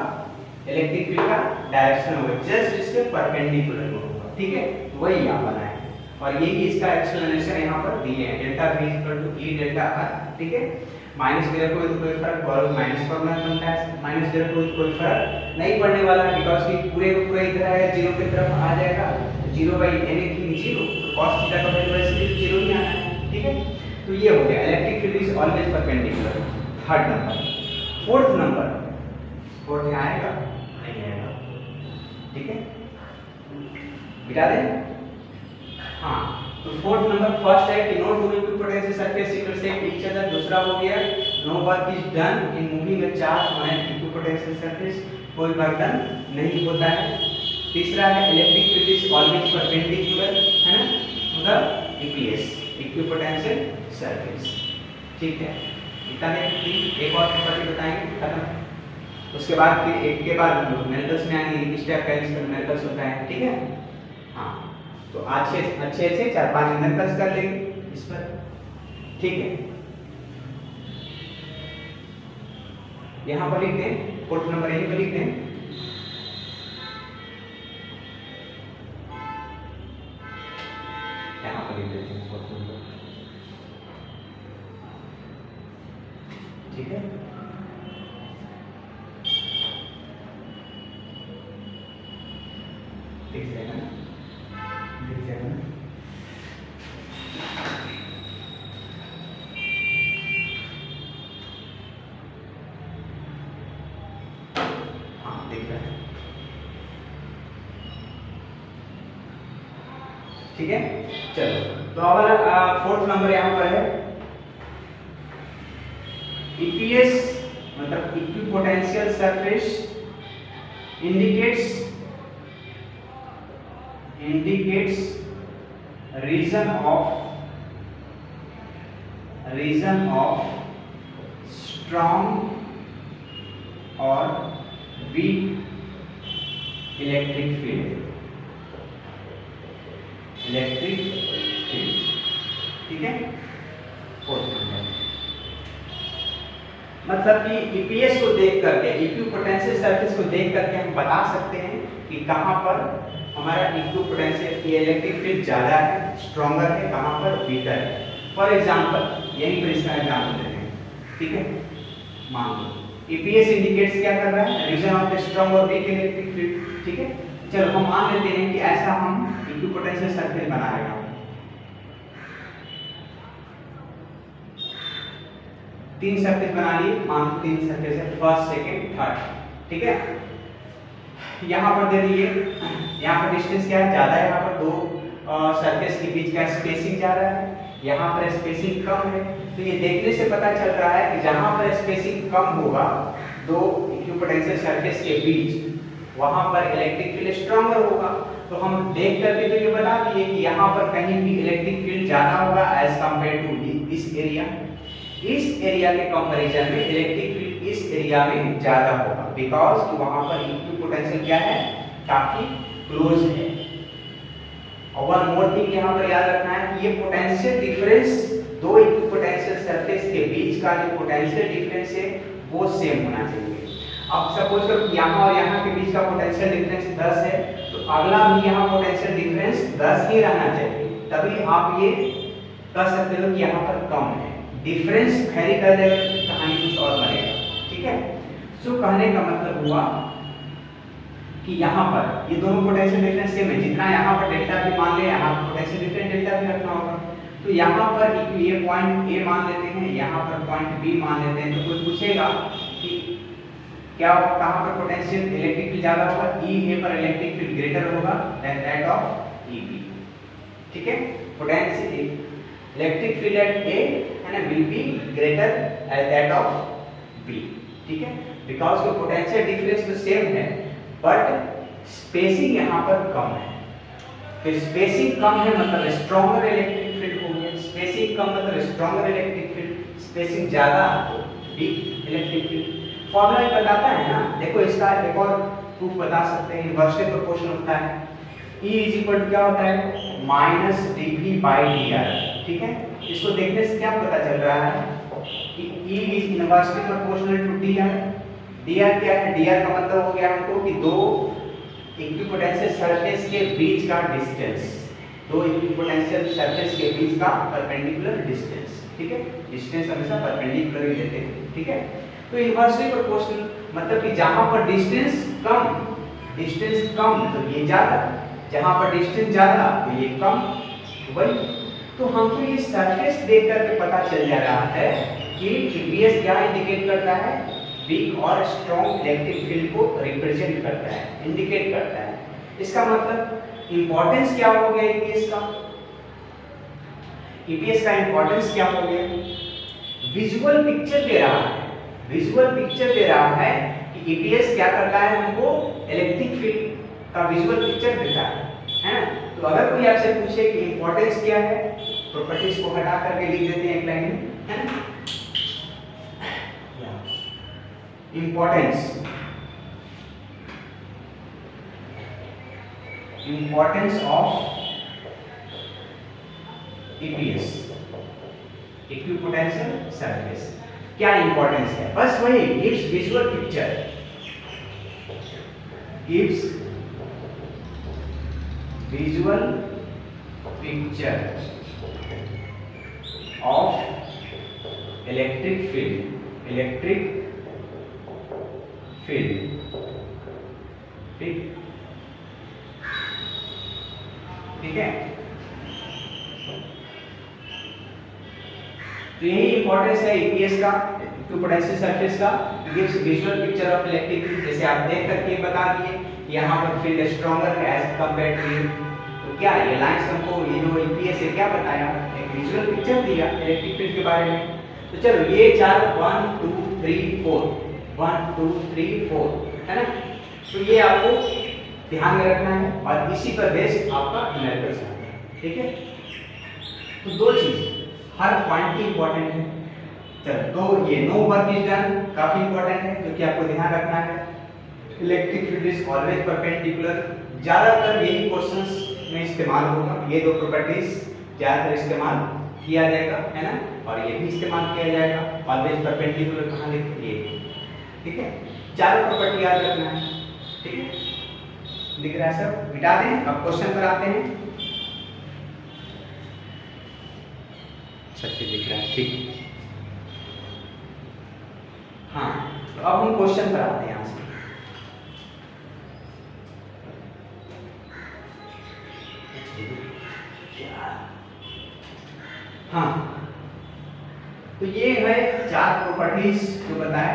इलेक्ट्रिक फील्ड का डायरेक्शन होगा जस्ट इसके परपेंडिकुलर में होगा, ठीक है, वही यहाँ बनाए और ये इसका एक्सप्लेनेशन यहाँ पर दिए हैं, delta V equal to E delta R, ठीक है। माइनस में रखो तो कोई फर्क और माइनस फॉर्मूला बनता है, माइनस में रखो तो कोई फर्क नहीं पड़ने वाला बिकॉज़ कि पूरे को पूरा इधर है 0 की तरफ आ जाएगा, 0 बाई एनीथिंग 0, cos थीटा का वैल्यू वैसे भी 0 ही आना है, ठीक है। तो ये हो गया electric field is always perpendicular. Third number, fourth number, fourth यहाँ आएगा नहीं आएगा, ठीक है, बिठा दें। हाँ, तो फोर्थ नंबर फर्स्ट है कि no two equipotential surface intersect each other, दूसरा हो गया no work is done in moving a charge on an equipotential surface, कोई वर्क डन नहीं होता है। तीसरा है electric field is always perpendicular, है ना, मतलब ईपीएस इक्विपोटेंशियल सरफेस, ठीक है। इतना एक और प्रॉपर्टी बताएंगे खत्म, उसके बाद फिर एक के बाद न्यूमेरिकल्स में आएंगे, इस टाइप का इसका न्यूमेरिकल्स होता है, ठीक है। हाँ, तो अच्छे से 4-5 न्यूमेरिकल्स कर लेंगे इस पर, ठीक है। यहाँ पर लिख दें, फोर्थ नंबर यहीं पर लिख दें, यहाँ पर लिख देते हैं फोर्थ नंबर, ठीक है। ठीक है ना, हाँ देख रहे हैं, ठीक है। चलो तो अब फोर्थ नंबर यहाँ पर है ईपीएस मतलब equipotential surface indicates region of strong or weak electric field, ठीक है। फोर्थ नंबर मतलब कि ईपीएस को देख करके, इक्विपोटेंशियल सरफेस को देख करके हम बता सकते हैं कि कहां पर हमारा इक्विपोटेंशियल इलेक्ट्रिक फील्ड ज्यादा है, स्ट्रॉन्गर है, कहां पर वीकर है। फॉर एग्जांपल यहीं पर इसका एग्जांपल देते हैं, ठीक है। मान लो ईपीएस इंडिकेट्स क्या कर रहा है, रीजन ऑफ द स्ट्रॉन्ग और वीक इलेक्ट्रिक फील्ड, ठीक है। चलो हम मान लेते हैं कि ऐसा हम इक्विपोटेंशियल सरफेस बना रहे हैं, तीन सरफेस बना लिए, मान लो तीन सरफेस है, फर्स्ट सेकंड थर्ड, ठीक है। यहाँ पर दे दिए, यहाँ पर डिस्टेंस क्या है, ज्यादा है, यहाँ पर दो सरफेस के बीच का स्पेसिंग ज्यादा है, यहाँ पर स्पेसिंग कम है। तो ये देखने से पता चल रहा है कि जहाँ पर स्पेसिंग कम होगा दो इक्विपोटेंशियल सरफेस के बीच, वहां पर इलेक्ट्रिक फील्ड स्ट्रॉन्गर होगा। तो हम देख करके तो ये बता दिए कि यहाँ पर कहीं भी इलेक्ट्रिक फील्ड ज्यादा होगा एज कंपेयर टू इस एरिया। इस एरिया के कंपैरिजन में इलेक्ट्रिक फील्ड इस एरिया में ज्यादा होगा, बिकॉज वहां पर इक्विपोटेंशियल क्या है, काफी क्लोज है। और वन मोर थिंग यहाँ पर याद रखना है कि ये पोटेंशियल डिफरेंस दो इक्विपोटेंशियल सरफेस के बीच का जो पोटेंशियल डिफरेंस है वो सेम होना चाहिए। अब सपोज करो कि यहाँ और यहाँ के बीच का पोटेंशियल डिफरेंस 10 है, तो अगला भी यहाँ पोटेंशियल डिफरेंस 10 ही रहना चाहिए, तभी आप ये कह सकते हो कि यहाँ पर कम है। डिफरेंस वेरी कर देगा तो कहानी कुछ और बनेगा, ठीक है। सो कहने का मतलब हुआ कि यहाँ पर ये दोनों पोटेंशियल डिफरेंस सेम है, जितना यहाँ पर डेल्टा भी मान ले, यहाँ पर पोटेंशियल डिफरेंस डेल्टा भी रखना होगा। तो यहाँ पर ये पॉइंट ए मान लेते हैं, यहाँ पर पॉइंट बी मान लेते हैं। तो कोई पूछेगा कि क्या कहाँ पर पोटेंशियल इलेक्ट्रिक फील्ड ज्यादा होगा, ई ए पर इलेक्ट्रिक फील्ड ग्रेटर होगा then that of E B, ठीक है। Potential electric field at A है ना will be greater as that of B, ठीक है, बिकॉज का पोटेंशियल डिफरेंस तो सेम है बट स्पेसिंग यहाँ पर कम है। फिर स्पेसिंग कम है मतलब स्ट्रॉन्गर इलेक्ट्रिक फील्ड हो गया, स्पेसिंग कम मतलब स्ट्रॉन्गर इलेक्ट्रिक फील्ड, स्पेसिंग ज्यादा तो वीक इलेक्ट्रिक फील्ड। फॉर्मूला बताता है ना, देखो इसका एक और प्रूफ बता सकते हैं, इनवर्सली प्रोपोर्शनल होता है। E इज इक्वल टू क्या होता है, माइनस dV बाई dr, ठीक है। इसको देखने से क्या पता चल रहा है कि E is inversely proportional to dr। dr क्या है, dr का मतलब हो गया हमको कि दो इक्विपोटेंशियल सरफेस के बीच का डिस्टेंस, दो इक्विपोटेंशियल सरफेस के बीच का परपेंडिकुलर डिस्टेंस, ठीक है। डिस्टेंस हमेशा परपेंडिकुलर ही लेते हैं, ठीक है। तो इनवर्सली प्रोपोर्शनल मतलब कि जहां पर डिस्टेंस कम तो ये ज्यादा, जहां पर डिस्टेंस ज्यादा तो ये कम, वही। तो हमको ये सरफेस देख करके पता चल जा रहा है कि ईपीएस क्या इंडिकेट करता है, वीक और स्ट्रॉन्ग इलेक्ट्रिक फील्ड को रिप्रेजेंट करता है, इंडिकेट करता है। इसका मतलब इंपॉर्टेंस क्या हो गया ईपीएस का, ईपीएस का इंपॉर्टेंस क्या हो गया, विजुअल पिक्चर दे रहा है, विजुअल पिक्चर दे रहा है कि ईपीएस क्या करता है, हमको इलेक्ट्रिक फील्ड का विजुअल पिक्चर देता है ना। तो अगर कोई आपसे पूछे कि इंपॉर्टेंस क्या है, प्रॉपर्टीज को हटा करके लिख देते हैं एक लाइन में, है ना। Importance of EPS, equipotential surface, क्या इंपॉर्टेंस है, बस वही gives visual picture, gives visual picture of electric field, ठीक है। तो यही इंपॉर्टेंस है ईपीएस का, इक्विपोटेंशियल सरफेस का, gives visual picture of electric field. जैसे आप देख करके बता दिए यहाँ पर फील्ड स्ट्रॉन्गर है एज कंपेयर टू ये, तो क्या ये लाइंस हमको ये जो ईपीएस है क्या बताया, एक विजुअल पिक्चर दिया इलेक्ट्रिक फील्ड के बारे में। तो चलो ये चार 1 2 3 4 1 2 3 4 है ना, तो ये आपको ध्यान में रखना है और इसी पर बेस आपका एनालिसिस है, ठीक है। तो दो चीज हर पॉइंट की इंपॉर्टेंट है। चलो तो ये नो वर्क इज डन काफी इंपॉर्टेंट है, जो कि आपको ध्यान रखना है। Electric field is always perpendicular, ज्यादातर यही क्वेश्चंस में इस्तेमाल होगा, ये दो प्रॉपर्टीज ज्यादातर इस्तेमाल किया जाएगा, है ना। और ये भी इस्तेमाल किया जाएगा, ऑलवेज परपेंडिकुलर कहाँ लिखते हैं, ठीक है। चारों प्रॉपर्टी याद रखना है, ठीक है। दिख रहा है सब, मिटा दें, अब क्वेश्चन पर आते हैं। सच्ची दिख रहा है, ठीक। हाँ तो अब हम क्वेश्चन पर आते हैं यहाँ से। हाँ तो ये है 4 प्रॉपर्टीज जो बताए,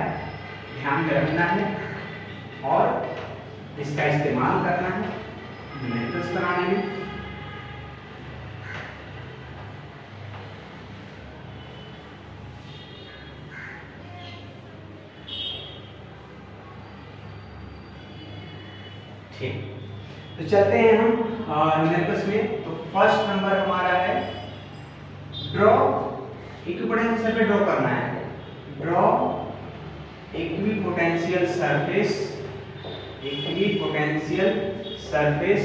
ध्यान में रखना है और इसका इस्तेमाल करना है न्यूमेरिकल्स बनाने में। ठीक, तो चलते हैं हम न्यूमेरिकल्स में। तो फर्स्ट नंबर हमारा है ड्रॉ इक्विपोटेंशियल सरफेस ड्रॉ करना है। Draw equipotential surface, equipotential surface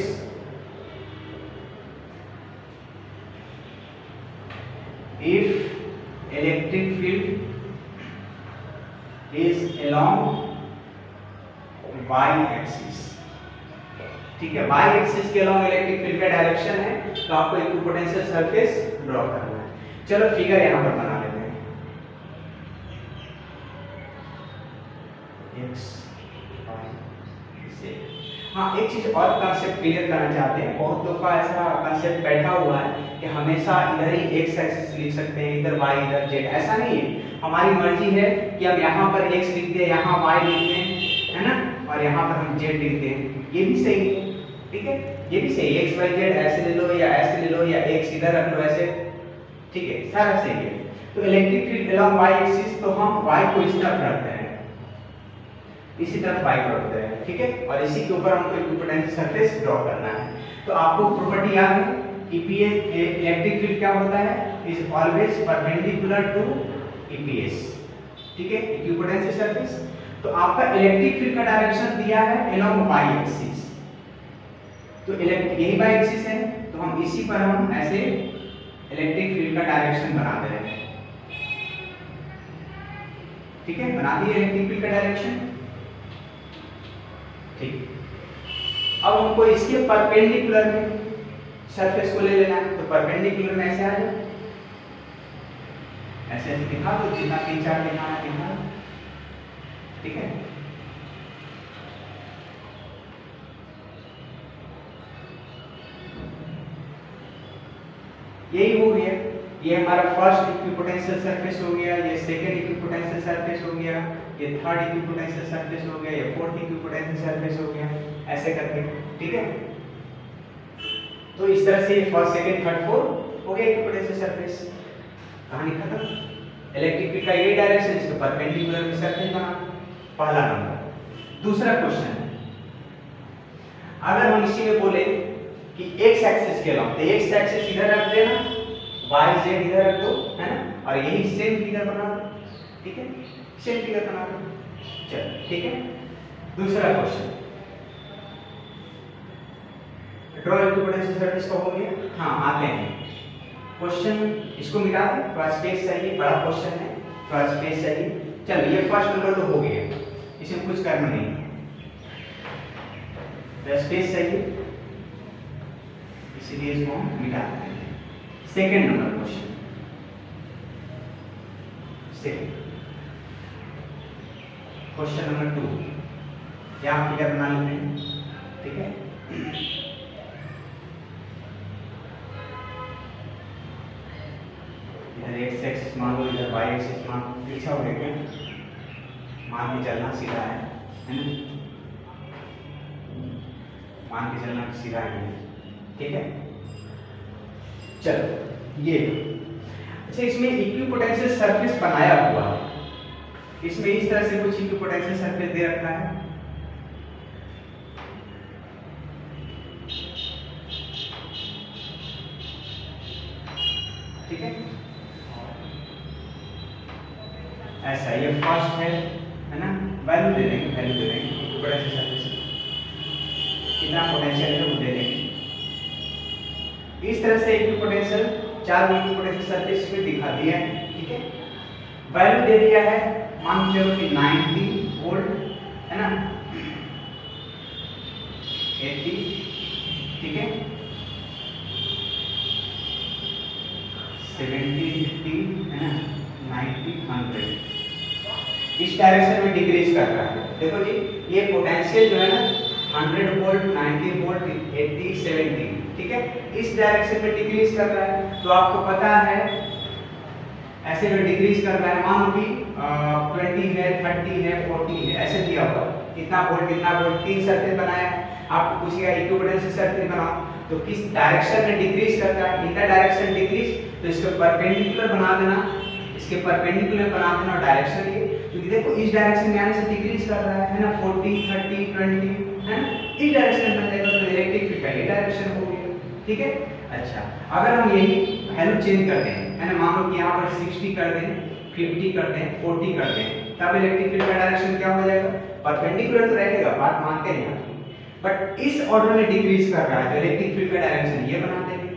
if electric field is along y axis। ठीक है, y एक्सिस के अलॉन्ग इलेक्ट्रिक फील्ड का डायरेक्शन है, तो आपको इक्विपोटेंशियल सरफेस ड्रॉ करना है। चलो फिगर यहां पर बना लेते हैं। x y z। हाँ, एक चीज और कांसेप्ट क्लियर करना चाहते हैं। बहुत दफा ऐसा कांसेप्ट बैठा हुआ है कि हमेशा इधर ही x एक्सिस लिख सकते हैं, इधर y इधर z। ऐसा नहीं है, हमारी मर्जी है कि हम यहाँ पर x लिख दें, यहाँ y लिख दें, है ना, और यहाँ पर हम z लिख दें, ये भी सही है। ठीक है, ये भी सही है, x y z ऐसे ले लो या ऐसे ले लो, या x इधर रख लो ऐसे, ठीक है, सारा सही है। तो electric field along y axis, तो हम y को इस तरफ रखते हैं, इसी तरफ y को रखते हैं, ठीक है, और इसी के ऊपर हमको इक्विपोटेंशियल सरफेस ड्रॉ करना है। तो आपको प्रॉपर्टी याद है, EPS इलेक्ट्रिक फील्ड क्या होता है, is always perpendicular to EPS, ठीक है, इक्विपोटेंशियल सरफेस। तो आपका इलेक्ट्रिक फील्ड का डायरेक्शन दिया है अलोंग y एक्सिस, तो इलेक्ट्रिक यही y एक्सिस है, तो हम इसी पर हम ऐसे इलेक्ट्रिक फील्ड का डायरेक्शन बना दे रहे हैं। ठीक है, बना दिए इलेक्ट्रिक फील्ड का डायरेक्शन। ठीक, अब हमको इसके परपेंडिकुलर में सरफेस को ले लेना है। तो परपेंडिकुलर में ऐसे आ जाए, ऐसे ऐसे दिखा दो, जितना 3-4 दिखाना है दिखा, ठीक है। यही हो गया, ये हमारा फर्स्ट इक्विपोटेंशियल सरफेस हो गया, ये सेकंड इक्विपोटेंशियल सरफेस हो गया, ये थर्ड इक्विपोटेंशियल सरफेस हो गया, ये फोर्थ इक्विपोटेंशियल सरफेस हो गया, ऐसे करके, ठीक है। तो इस तरह से फर्स्ट सेकंड थर्ड फोर्थ हो गया इक्विपोटेंशियल सरफेस, कहानी खत्म। इलेक्ट्रिक फील्ड का ये डायरेक्शन, इसके परपेंडिकुलर में सरफेस बना, पहला नंबर। दूसरा क्वेश्चन, अगर हम इसी में बोले कि x एक्सिस के अलॉन्ग, तो x एक्सिस इधर रख देना, y z इधर रख दो, है ना, और यही सेम फिगर बना दो, ठीक है, सेम फिगर बना दो। चलो ठीक है, दूसरा क्वेश्चन, ड्रॉ इक्विपोटेंशियल सरफेस का हो गया। हाँ, आते हैं क्वेश्चन, इसको मिटा दे, थोड़ा स्पेस चाहिए, बड़ा क्वेश्चन है, थोड़ा स्पेस चाहिए। चलो ये फर्स्ट नंबर तो हो गया, इसमें कुछ करना नहीं है, स्पेस चाहिए, इसलिए इसको हम मिटा देते हैं। Second number question, second question number 2, क्या फिगर बना लेते हैं, ठीक है। इधर x एक्सिस मान लो, इधर y एक्सिस मान लो, पीछा हो गया, मान के चलना सीधा है ना, मान के चलना सीधा है, ठीक है। चलो ये, अच्छा इसमें इक्विपोटेंशियल सरफेस बनाया हुआ है, इसमें इस तरह से कुछ इक्विपोटेंशियल सरफेस दे रखा है, ठीक है, ऐसा ये फर्स्ट है ना, वैल्यू दे देंगे, वैल्यू दे देंगे इक्विपोटेंशियल सरफेस कितना पोटेंशियल है वो दे देंगे। इस तरह से इक्विपोटेंशियल, 4 इक्विपोटेंशियल सरफेस में दिखा दिया है, ठीक है। वैल्यू दे दिया है, मान के चलो कि 90 वोल्ट, है ना, 80, ठीक है, 70, 50, है ना, 90, 100, इस डायरेक्शन में डिक्रीज कर रहा है। देखो जी, ये पोटेंशियल जो है ना 100 वोल्ट, 90 वोल्ट, 80, 70, ठीक है, इस डायरेक्शन में डिक्रीज कर रहा है। तो आपको पता है ऐसे में डिक्रीज कर रहा है, मान लो कि 20 है, 30 है, 40 है, ऐसे दिया हुआ कितना वोल्ट 3 सर्किट बनाया है, आपको पूछेगा इक्विपोटेंशियल सर्किट बनाओ तो किस डायरेक्शन में डिक्रीज करता है, इन द डायरेक्शन डिक्रीज, तो इसको परपेंडिकुलर बना देना, इसके परपेंडिकुलर बना देना और डायरेक्शन ये, क्योंकि देखो इस डायरेक्शन में आने से डिक्रीज कर रहा है ना, 40 30 20 है ना, इस डायरेक्शन में जाएगा तो इलेक्ट्रिक फील्ड का ये डायरेक्शन हो गया, ठीक है। अच्छा, अगर हम यही वैल्यू चेंज करते हैं, है ना, मान लो कि यहाँ पर 60 कर दें, 50 कर दें, 40 कर दें, तब इलेक्ट्रिक फील्ड का डायरेक्शन क्या हो जाएगा, परपेंडिकुलर तो रहेगा, बात मानते हैं, बट इस ऑर्डर में डिक्रीज कर रहा है तो इलेक्ट्रिक फील्ड का डायरेक्शन ये बना देंगे,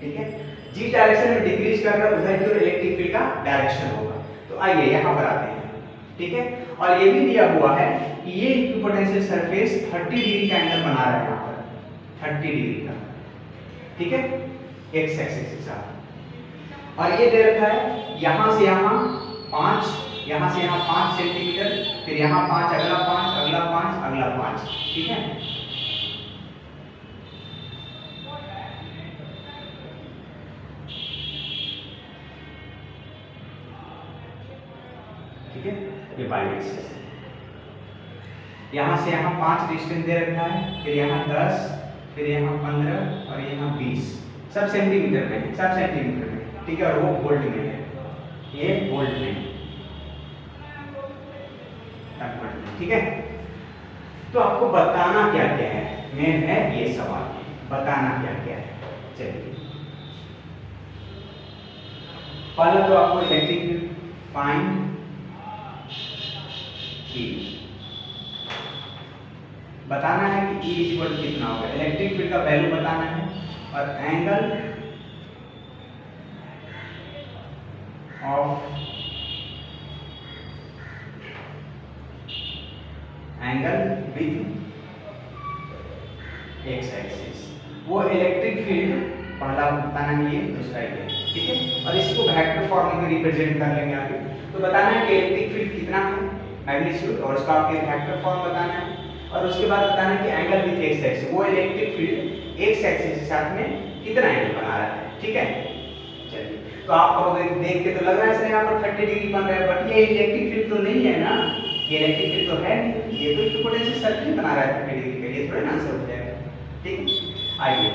ठीक है। जिस डायरेक्शन में डिक्रीज कर रहा है उधर की ओर इलेक्ट्रिक फील्ड का डायरेक्शन होगा। तो आइए यहाँ पर आते हैं, ठीक है। और ये भी दिया हुआ है कि ये इक्विपोटेंशियल सरफेस 30 डिग्री का एंगल बना रहा है यहाँ पर, 30 डिग्री का, ठीक है, एक्स एक्सिस के साथ। और ये दे रखा है यहाँ से यहाँ 5, यहाँ से यहाँ 5 सेंटीमीटर, फिर यहाँ 5, अगला 5, अगला 5, अगला 5, ठीक है। ठीक है, ये बाई एक्सिस है। यहाँ से यहाँ 5 डिस्टेंस दे रखा है, फिर यहाँ 10, फिर यहाँ 15 और यहाँ 20, सब सेंटीमीटर में, सब सेंटीमीटर में, ठीक है। और वो वोल्ट में है, ये वोल्ट में, ठीक है। तो आपको बताना क्या क्या है, मेन है ये सवाल, बताना क्या क्या है। चलिए, पहला तो आपको इलेक्ट्रिक फील्ड फाइंड की बताना है कि E इक्वल कितना होगा, इलेक्ट्रिक फील्ड का वैल्यू बताना है, और angle of angle with x axis, वो इलेक्ट्रिक फील्ड पहला बताना है, ये दूसरा ये, ठीक है। और इसको वेक्टर फॉर्म में रिप्रेजेंट कर लेंगे आगे। तो बताना है कि इलेक्ट्रिक फील्ड कितना है, मैग्नीट्यूड, और उसका आपके वेक्टर फॉर्म बताना है, और उसके बाद बताना है कि एंगल विद एक्स एक्सिस, वो इलेक्ट्रिक फील्ड एक्स एक्सिस के साथ में कितना एंगल बना रहा है, ठीक है। चलिए, तो आप कहोगे देख के तो लग रहा है सर यहाँ पर 30 डिग्री बन रहा है, बट ये इलेक्ट्रिक फील्ड तो नहीं है ना, ये इलेक्ट्रिक फील्ड तो है नहीं, ये तो इक्विपोटेंशियल सर्किट बना रहा है 30 डिग्री का, ये थोड़ा ना आंसर हो जाएगा, ठीक। आइए,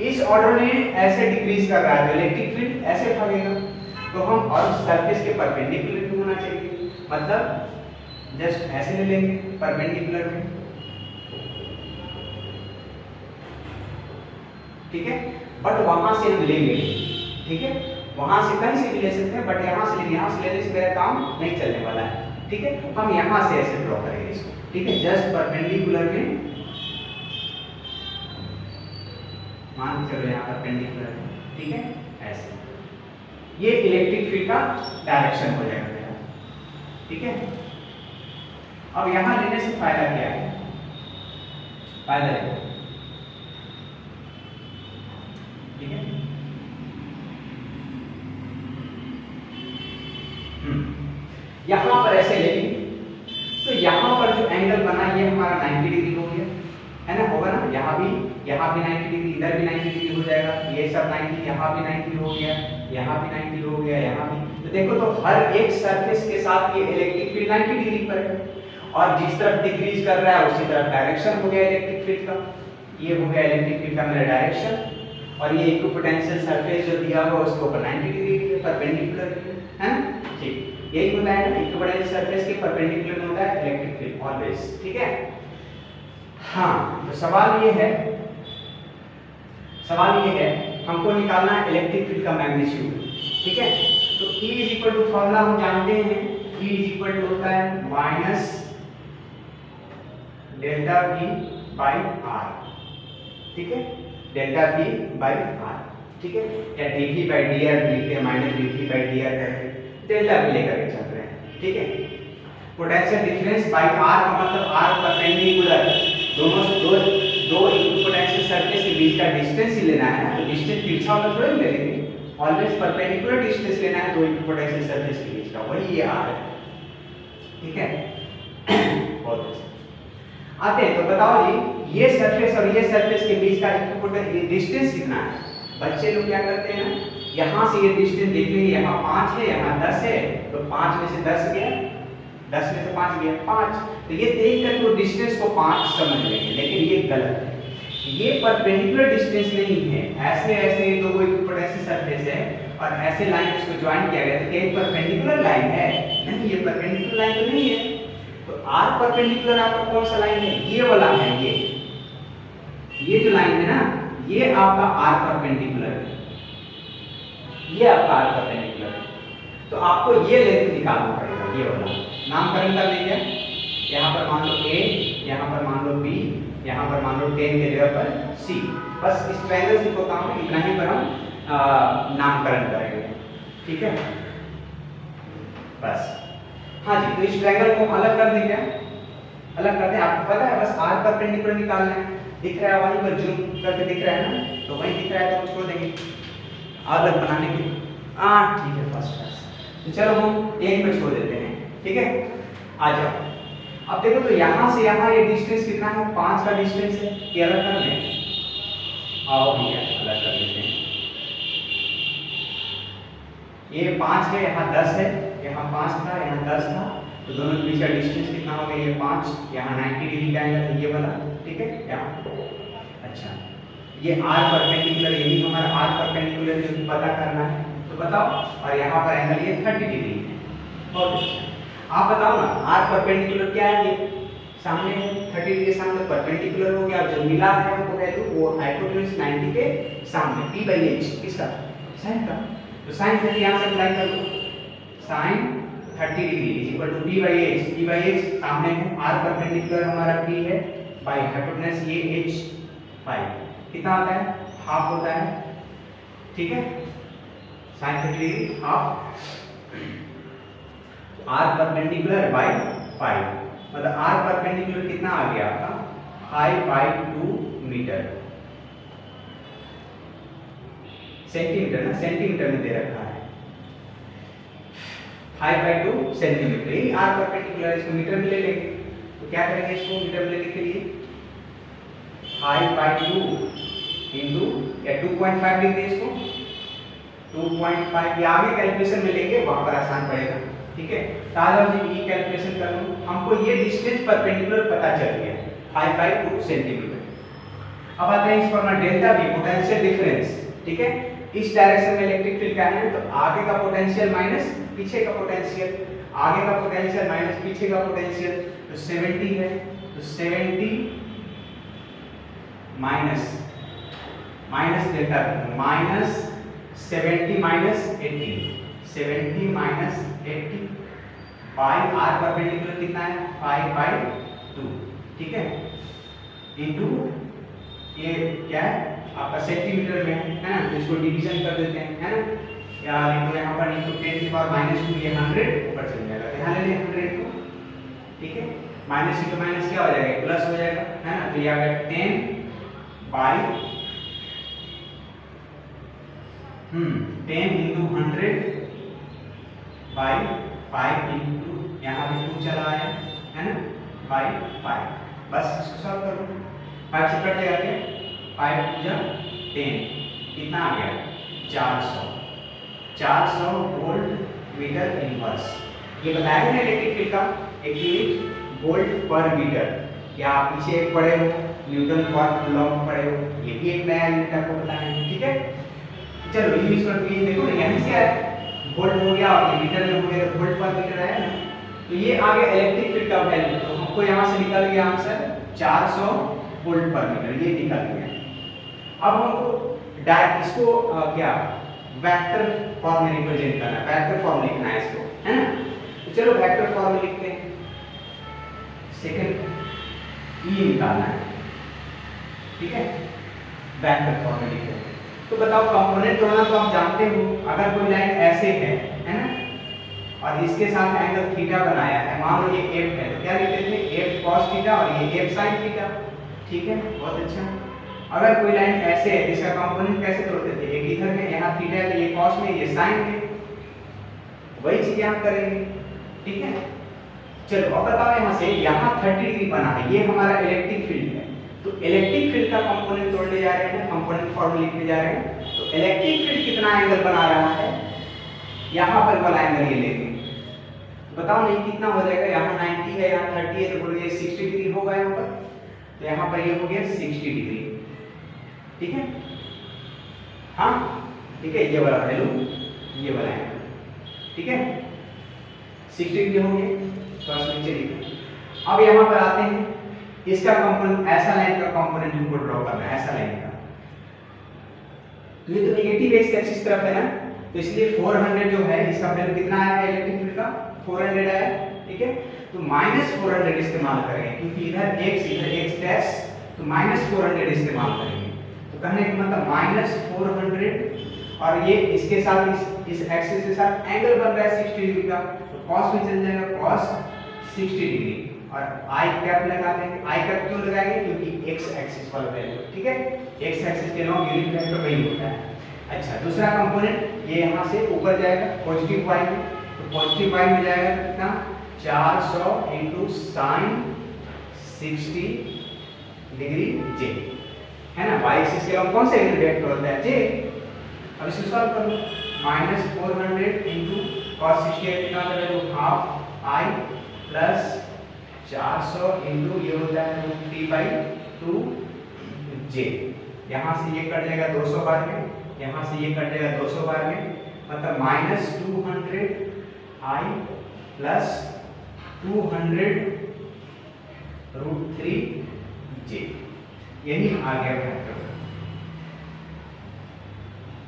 इस ऑर्डर में ऐसे डिक्रीज कर रहा है तो इलेक्ट्रिक फील्ड ऐसे भागेगा, तो हम और सरफेस के परपेंडिकुलर भी होना चाहिए, मतलब जस्ट ऐसे ले लेंगे परपेंडिकुलर में, ठीक है। बट वहां से हम लेंगे, ठीक है, वहां से कहीं से भी ले सकते हैं, बट यहाँ से लेंगे, यहाँ से लेने से मेरा काम नहीं चलने वाला है, ठीक है। हम यहाँ से ऐसे ड्रॉ करेंगे इसको, ठीक है, जस्ट परपेंडिकुलर में, मान के चलो यहाँ परपेंडिकुलर है, ठीक है, ऐसे ये इलेक्ट्रिक फील्ड का डायरेक्शन हो जाएगा मेरा, ठीक है। अब यहाँ लेने से फायदा क्या है, फायदा है, ठीक है। यहाँ पर ऐसे लेंगे तो यहाँ पर जो एंगल बना ये हमारा 90 डिग्री हो गया, है ना, होगा ना, यहाँ भी 90 डिग्री, इधर भी 90 डिग्री हो जाएगा, ये सब 90, यहाँ भी 90 हो गया, यहाँ भी 90 हो गया, यहाँ भी। तो देखो तो हर एक सरफेस के साथ ये इलेक्ट्रिक फील्ड 90 डिग्री पर है, और जिस तरफ डिक्रीज कर रहा है उसी तरफ डायरेक्शन हो गया इलेक्ट्रिक फील्ड का, ये हो गया इलेक्ट्रिक फील्ड का मेरा डायरेक्शन। और ये इक्विपोटेंशियल सरफेस जो दिया हुआ उसके ऊपर 90 डिग्री परपेंडिकुलर है ना, ठीक। यही होता है ना, इक्विपोटेंशियल सरफेस के परपेंडिकुलर में होता है इलेक्ट्रिक फील्ड ऑलवेज, ठीक है। हाँ, तो सवाल ये है हमको निकालना है इलेक्ट्रिक फील्ड का मैग्नीट्यूड, ठीक है। तो E is equal to formula हम जानते हैं, E इज इक्वल टू होता है minus delta V by R, ठीक है, डेल्टा V बाई R, ठीक है, या dV बाई dr लिखते हैं, माइनस dV बाई dr करके डेल्टा V लेकर के चल रहे हैं, ठीक है। पोटेंशियल डिफरेंस बाई R का मतलब R परपेंडिकुलर, दो इक्विपोटेंशियल सरफेस के बीच का डिस्टेंस ही लेना है ना, तो डिस्टेंस तिरछा वाला थोड़ा ले लेंगे, ऑलवेज परपेंडिकुलर डिस्टेंस लेना है दो इक्विपोटेंशियल सरफेस के बीच का, वही ये R है, ठीक है। बहुत अच्छा, आते हैं तो बताओ जी, ये सरफेस और ये सरफेस के बीच का इक्विपोटेंशियल डिस्टेंस कितना है। बच्चे लोग क्या करते हैं, यहाँ से ये डिस्टेंस देख लेंगे, यहाँ 5 है, यहाँ 10 है, तो 5 में से 10 गया, 10 में से 5 गया 5। तो ये देख कर तो डिस्टेंस को 5 समझ लेंगे, लेकिन ये गलत है। ये परपेंडिकुलर डिस्टेंस नहीं है। ऐसे ऐसे दो कोई ऐसी सरफेस है और ऐसे लाइन इसको ज्वाइन किया गया, तो क्या ये परपेंडिकुलर लाइन है? नहीं, ये परपेंडिकुलर लाइन तो नहीं है। तो आर परपेंडिकुलर आपका कौन सा लाइन है? ये वाला है। ये जो लाइन है ना, ये आपका आर परपेंडिकुलर है, ये आपका आर परपेंडिकुलर है। तो आपको ये लेंथ निकालना पड़ेगा, ये वाला। नामकरण कर देंगे, यहाँ पर मान लो A, यहाँ पर मान लो B, यहाँ पर मान लो 10 के जगह पर C। बस इस ट्रायंगल से को काम है, इतना ही पर हम नामकरण करेंगे, ठीक है? बस हाँ जी, तो इस ट्रायंगल को अलग कर देंगे, अलग कर दें। आपको पता है बस आर परपेंडिकुलर निकालना है। दिख रहा है वहीं पर जूम करके दिख रहा है ना, तो वहीं दिख रहा है, तो छोड़ देंगे अलग बनाने के। ठीक है, फर्स्ट क्लास। तो चलो हम एक में छोड़ देते हैं, ठीक है? आ जाओ। अब देखो तो यहाँ से यहाँ ये डिस्टेंस कितना है? 5 का डिस्टेंस है। ये अलग कर लें, आओ भैया अलग कर लेते हैं। ये 5 है, यहाँ 10 है, यहाँ 5 था, यहाँ 10 था, तो दोनों के बीच का डिस्टेंस कितना हो गया? ये 5, यहाँ 90 डिग्री का एंगल है ये वाला, ठीक है? यहाँ अच्छा, ये आर परपेंडिकुलर, यही हमारा आर परपेंडिकुलर जो पता करना है, तो बताओ। और यहाँ पर एंगल ये 30 डिग्री है। बहुत अच्छा, आप बताओ ना, आर परपेंडिकुलर क्या है? ये सामने 30 डिग्री के सामने परपेंडिकुलर हो गया। जो मिला है हमको वैल्यू, वो हाइपोटेन्यूज 90 के सामने, p/h किसका? साइन का। तो साइन 30 यहाँ से अप्लाई कर दो, sine 30 degree is equal to p/h। p/h सामने है, आर परपेंडिकुलर हमारा p है, बाय हाइपोटेन्यूज ये h पाई कितना होता है? हाफ होता है, ठीक है? Sine 30 degree half R perpendicular by 5, मतलब आर परपेंडिकुलर कितना आ गया आपका? 5/2 मीटर, सेंटीमीटर ना, सेंटीमीटर में दे रखा है 5/2 सेंटीमीटर। यही आर परपेंडिकुलर, इसको मीटर में ले लेंगे, तो क्या करेंगे? इसको मीटर में लेने के लिए 5/2 इंटू या 2.5 लिख दें इसको, 2.5। ये आगे कैलकुलेशन में लेंगे, वहां पर आसान पड़ेगा, ठीक है? ताजा जी ये कैलकुलेशन कर लो, हमको ये डिस्टेंस परपेंडिकुलर पता चल गया 5/2 सेंटीमीटर। अब आते हैं इस formula delta V, potential difference, ठीक है? इस डायरेक्शन में इलेक्ट्रिक फील्ड का है, तो आगे का पोटेंशियल माइनस पीछे का पोटेंशियल, आगे का पोटेंशियल माइनस पीछे का पोटेंशियल, तो 70 है, तो 70 minus delta minus 70 minus 80, 70 minus 80 by R perpendicular कितना है? 5/2, ठीक है? इनटू ये क्या है आपका? सेंटीमीटर में है ना, तो इसको डिवीजन कर देते हैं, है ना? या देखो यहाँ पर इनटू 10 की पावर -2, ये 100 ऊपर चल जाएगा, यहाँ ले लें 100 को, ठीक है? माइनस इंटू माइनस क्या हो जाएगा? प्लस हो जाएगा, है ना? तो ये आ गया 10 इंटू 100 बाई 5 इंटू यहाँ पे 2 चला आया, है ना? बाई 5। बस इसको सॉल्व कर लो, 5 से कट जाएगा क्या? 5 या 10 कितना आ गया? 400 वोल्ट मीटर इनवर्स। ये बताया ना इलेक्ट्रिक फील्ड का एक यूनिट वोल्ट पर मीटर, या आप पीछे एक पढ़े हो न्यूटन पर कूलम पढ़े हो, ये भी एक नया यूनिट आपको बताना है, ठीक है? चलो ये यूज करते हैं, देखो यहीं से आया वोल्ट हो गया और ये मीटर में हो गया, वोल्ट पर मीटर आया ना, तो ये आ गया इलेक्ट्रिक फील्ड का वैल्यू। तो हमको यहाँ से निकल गया आंसर 400 वोल्ट पर मीटर, ये निकल गया। अब हमको डायरेक्ट इसको क्या वेक्टर फॉर्म में रिप्रेजेंट करना है, वेक्टर फॉर्म लिखना है इसको, है ना? तो चलो वेक्टर फॉर्म में लिखते हैं। सेकंड ई निकालना है, ठीक है? वेक्टर फॉर्म में लिखते हैं। तो बताओ कंपोनेंट जोड़ना तो आप जानते हो, अगर कोई लाइन ऐसे है ना, और इसके साथ एंगल थीटा बनाया है, मान लो ये f है, तो क्या लिखते थे? f cos थीटा और ये f sin थीटा, ठीक है? बहुत अच्छा। अगर कोई लाइन ऐसे है, इसका कंपोनेंट कैसे तोड़ते थे? एक इधर में यहाँ थीटा है, तो ये cos में, ये sin है, वही चीज यहाँ करेंगे, ठीक है? चलो अब बताओ यहाँ से, यहाँ 30 डिग्री बना है, ये हमारा इलेक्ट्रिक फील्ड है, तो इलेक्ट्रिक फील्ड का कंपोनेंट तोड़ने जा रहे हैं, कंपोनेंट फॉर्मूला लिखने जा रहे हैं। तो इलेक्ट्रिक फील्ड कितना एंगल बना रहा है, यहाँ पर वाला एंगल ये लेंगे, बताओ नहीं कितना हो जाएगा। यहाँ 90 है, यहाँ 30 है, तो बोलिए 60 डिग्री होगा यहाँ पर। तो यहाँ पर ये हो गया 60 डिग्री, ठीक है। हाँ ठीक है, ये वाला वैल्यू, ये वाला एंगल, ठीक है, 60 डिग्री हो गया। तो नीचे लिखो। अब यहाँ पर आते हैं, इसका कंपोनेंट, ऐसा लाइन का कंपोनेंट हमको ड्रॉ करना है, ऐसा लाइन का। तो ये तो नेगेटिव एक्स एक्सिस तरफ है ना, तो इसलिए 400 जो है इसका वैल्यू कितना आया है इलेक्ट्रिक फील्ड का, 400 आया, ठीक है। तो -400 इस्तेमाल करेंगे, क्योंकि इधर x डैश, तो -400 इस्तेमाल करेंगे। तो कहने का मतलब -400, और ये इसके साथ इस एक्सिस के साथ एंगल बन रहा है 60 डिग्री का, तो cos में चल जाएगा cos 60 डिग्री, और i कैप लगा देंगे। i कैप क्यों लगाएंगे, क्योंकि x एक्सिस वाला वैल्यू, ठीक है, x एक्सिस के लॉन्ग यूनिट वेक्टर वही होता है। अच्छा, दूसरा कंपोनेंट ये यहाँ से ऊपर जाएगा पॉजिटिव y में, तो पॉजिटिव y में जाएगा कितना, 400 × sin 60 डिग्री j, है ना। y एक्सिस के लॉन्ग कौन सा यूनिट वेक्टर होता है, j। अब इसे सॉल्व कर लो, -400 × cos 60 कितना आता है, तो हाफ i प्लस 400 × ये होता है 3/2j। यहाँ से ये कट जाएगा 200 बार में, यहाँ से ये कट जाएगा 200 बार में, मतलब -200 i प्लस 200 √3j, यही आ गया वेक्टर,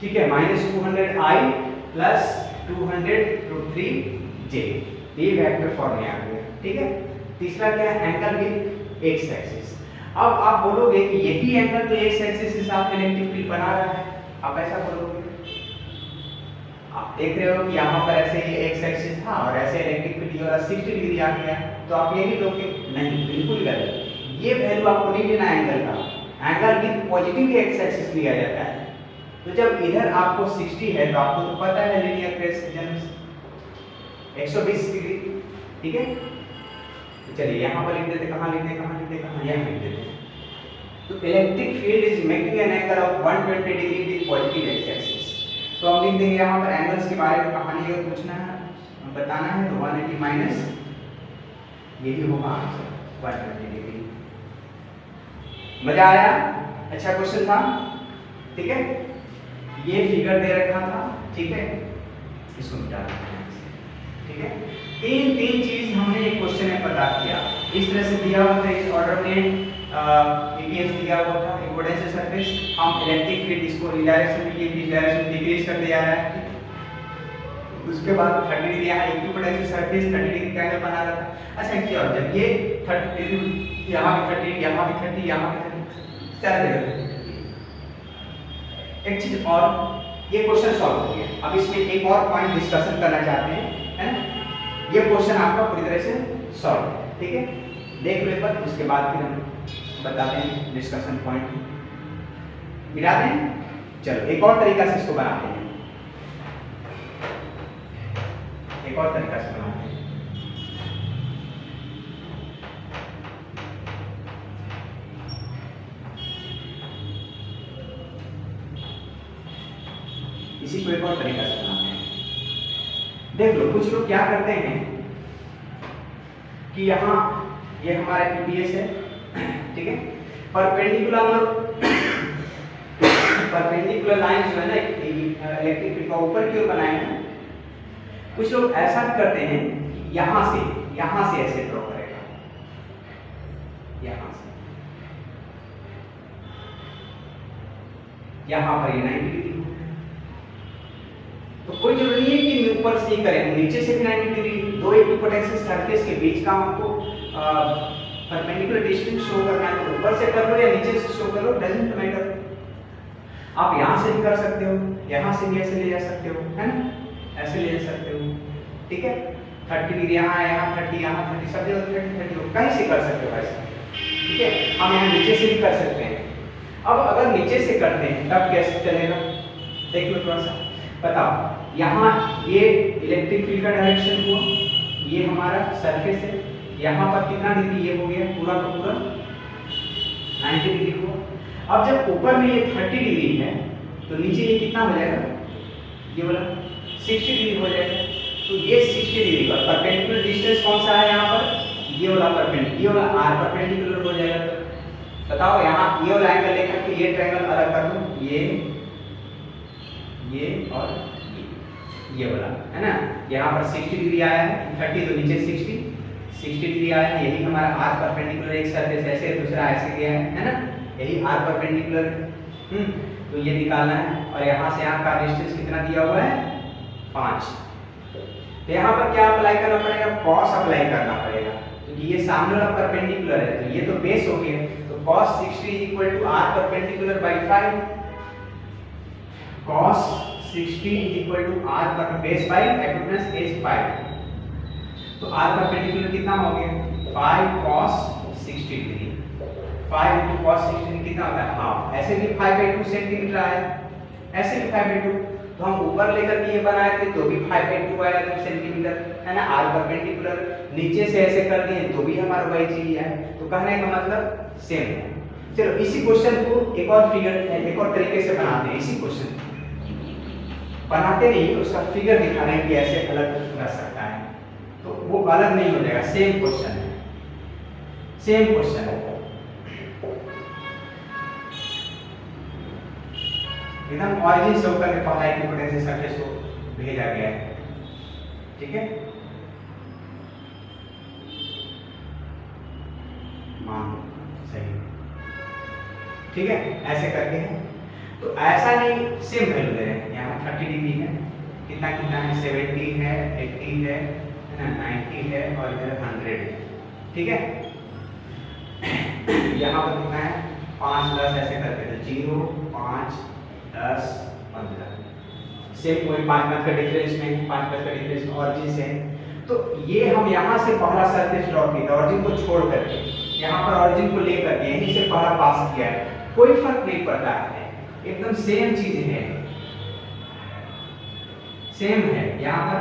ठीक है। -200 i प्लस 200 √3j, ये वेक्टर फॉर्म में आ गया, ठीक है। तीसरा क्या है, एंगल विद एक्स एक्सिस। अब आप बोलोगे कि यही एंगल तो एक्स एक्सिस के साथ इलेक्ट्रिक फील्ड बना रहा है, आप ऐसा बोलोगे। आप देख रहे हो कि यहाँ पर ऐसे ये एक्स एक्सिस था और ऐसे इलेक्ट्रिक फील्ड वाला 60 डिग्री आ गया, तो आप यही लोगे, नहीं, बिल्कुल गलत। ये वैल्यू आपको नहीं लेना एंगल का, angle with positive x axis लिया जाता है। तो जब इधर आपको 60 है, तो आपको तो पता है लीनियर प्रेसिजन 120 डिग्री, ठीक है। तो चलिए यहाँ पर लिख देते, कहाँ लिख देते, कहाँ लिख देते, कहाँ, यहाँ लिख देते। तो electric field is making an angle of 120 degree with positive x axis. तो हम लिख देंगे यहाँ पर एंगल्स के बारे में कहानी अगर पूछना है, बताना है, तो 180 माइनस, यही होगा आंसर, 120 डिग्री। मजा आया, अच्छा क्वेश्चन था, ठीक है। ये फिगर दे रखा था, ठीक है, इसको मिटा देते हैं, ठीक है। तीन चीज हमने एक क्वेश्चन में पता किया, इस तरह से दिया हुआ था, इस ऑर्डर में ईपीएस दिया हुआ था, इक्विपोटेंशियल सरफेस, हम इलेक्ट्रिक फील्ड इसको रिडायरेक्शन में, इस डायरेक्शन डिक्रीज कर दिया है। उसके बाद 30 डिग्री यहाँ इक्विपोटेंशियल सरफेस 30 डिग्री का एंगल बना रहा था। अच्छा क्या, जब ये 30 डिग्री, यहाँ भी 30, यहाँ भी 30, यहाँ भी 30, चल जाएगा। एक चीज और, ये क्वेश्चन सॉल्व हो गया। अब इसमें एक और पॉइंट डिस्कशन करना चाहते हैं, है ना। ये क्वेश्चन आपका पूरी तरह से सॉल्व है, ठीक है। देख लो एक बार, उसके बाद फिर हम बताते हैं डिस्कशन पॉइंट मिला दें। चलो एक और तरीका से इसको बनाते हैं, एक और तरीका से बनाते हैं। इसी को एक और तरीका से बनाते हैं। देख लो, कुछ लोग क्या करते हैं कि यहाँ ये हमारा ईपीएस है, ठीक है, परपेंडिकुलर लाइन जो है ना इलेक्ट्रिक फील्ड का ऊपर की ओर बनाए हैं। कुछ लोग ऐसा करते हैं कि यहाँ से ऐसे ड्रॉ करेगा, यहाँ से, यहाँ पर ये 90 डिग्री। तो कोई जरूरी नहीं है कि ऊपर से ही करें, नीचे से भी 90 डिग्री, दो इक्विपोटेंशियल सरफेस के बीच का हमको परपेंडिकुलर डिस्टेंस शो करना है, तो ऊपर से कर लो या नीचे से शो कर लो, डजंट मैटर। आप यहाँ से भी कर सकते हो, यहाँ से भी ऐसे ले जा सकते हो, है ना, ऐसे ले जा सकते हो, ठीक है। 30 डिग्री यहाँ है, यहाँ 30, यहाँ 30, सब जगह 30 हो, कहीं से कर सकते हो ऐसा, ठीक है। हम यहाँ नीचे से भी कर सकते हैं। अब अगर नीचे से करते हैं तब कैसे चलेगा, देख लो थोड़ा सा, बताओ। यहाँ ये इलेक्ट्रिक फील्ड का डायरेक्शन हुआ, ये हमारा सरफेस है, यहाँ पर कितना डिग्री ये हो गया, पूरा का पूरा 90 डिग्री हुआ। अब जब ऊपर में ये 30 डिग्री है तो नीचे ये कितना हो जाएगा, ये वाला 60 डिग्री हो जाएगा। तो ये 60 डिग्री का परपेंडिकुलर डिस्टेंस कौन सा है यहाँ पर, ये वाला परपेंडिकुलर, ये वाला आर परपेंडिकुलर हो जाएगा। तो बताओ यहाँ ये वाला एंगल लेकर के ये ट्रायंगल अलग कर दूं, ये और ये वाला है ना, यहाँ पर 60 डिग्री आया है, 30 तो नीचे 60 डिग्री आया है। यही हमारा आर परपेंडिकुलर, एक सरफेस ऐसे दूसरा ऐसे गया है ना, यही आर परपेंडिकुलर। तो ये निकालना है और यहाँ से यहाँ का डिस्टेंस कितना दिया हुआ है, 5। तो यहाँ पर क्या अप्लाई करना पड़ेगा, कॉस अप्लाई करना पड़ेगा, क्योंकि ये सामने वाला परपेंडिकुलर है तो ये तो बेस हो गया। तो cos 60 equal to r perpendicular by 5, cos 60 equal to r पर बेस 5 हाइपोटेनस एज 5। तो r परपेंडिकुलर कितना हो गया, 5 cos 60 degree, 5 into cos 60 degree कितना होता है, हाफ। ऐसे भी 5/2 सेंटीमीटर आया, ऐसे भी 5/2। तो हम ऊपर लेकर के ये बनाए थे तो भी 5/2 आया था सेंटीमीटर, है ना, r परपेंडिकुलर। नीचे से ऐसे कर दिए तो भी हमारा वही चीज है। तो कहने का मतलब सेम है। चलो इसी क्वेश्चन को एक और फिगर, एक और तरीके से बनाते हैं। इसी क्वेश्चन बनाते नहीं, उसका फिगर दिखा रहे हैं कि ऐसे अलग रह सकता है, तो वो अलग नहीं हो जाएगा, सेम क्वेश्चन है, सेम क्वेश्चन है, एकदम ऑरिजिन से होकर के पहला इक्विपोटेंशियल सरफेस को भेजा गया है। ठीक है, मान सही, ठीक है, ऐसे करके है। तो ऐसा नहीं, सेम वैल्यू दे रहे हैं। यहाँ 30 डिग्री है, कितना कितना है, 70 है, 80 है ना, 90 है और इधर 100 है। ठीक है, यहाँ पर कितना है, 5 10 ऐसे करके, तो 0 5 10 15, सेम कोई 5 का डिफरेंस में, 5 का डिफरेंस में ऑरिजिन से। तो ये हम यहाँ से पहला सरफेस ड्रॉ किया था, ऑरिजिन को छोड़ करके, यहाँ पर ऑरिजिन को लेकर के यहीं से पहला पास किया है, कोई फर्क नहीं पड़ता है, एकदम सेम चीज है, सेम है। यहाँ पर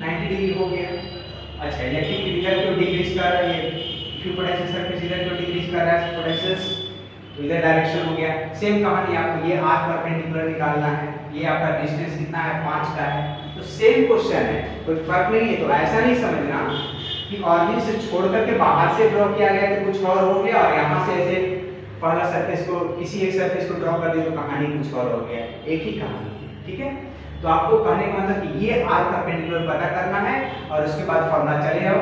90 डिग्री हो गया। अच्छा, इलेक्ट्रिक इधर क्यों डिक्रीज कर रहा है, ये इक्विपोटेंशियल सरफेस इधर क्यों डिक्रीज कर रहा है, पोटेंशियल तो इधर डायरेक्शन हो गया। सेम कहानी, आपको ये आर परपेंडिकुलर निकालना है, ये आपका डिस्टेंस कितना है, 5 का है। तो सेम क्वेश्चन है, कोई फर्क नहीं है। तो ऐसा नहीं समझना कि ऑरिजिन से छोड़ करके बाहर से ड्रॉ किया गया तो कुछ और हो गया, और यहाँ से ऐसे पहला सरफेस को, किसी एक सरफेस को ड्रॉ कर दिया तो कहानी कुछ और हो गया, एक ही कहानी। ठीक है, तो आपको कहने का मतलब कि ये आर परपेंडिकुलर पता करना है और उसके बाद फॉर्मूला चले आओ,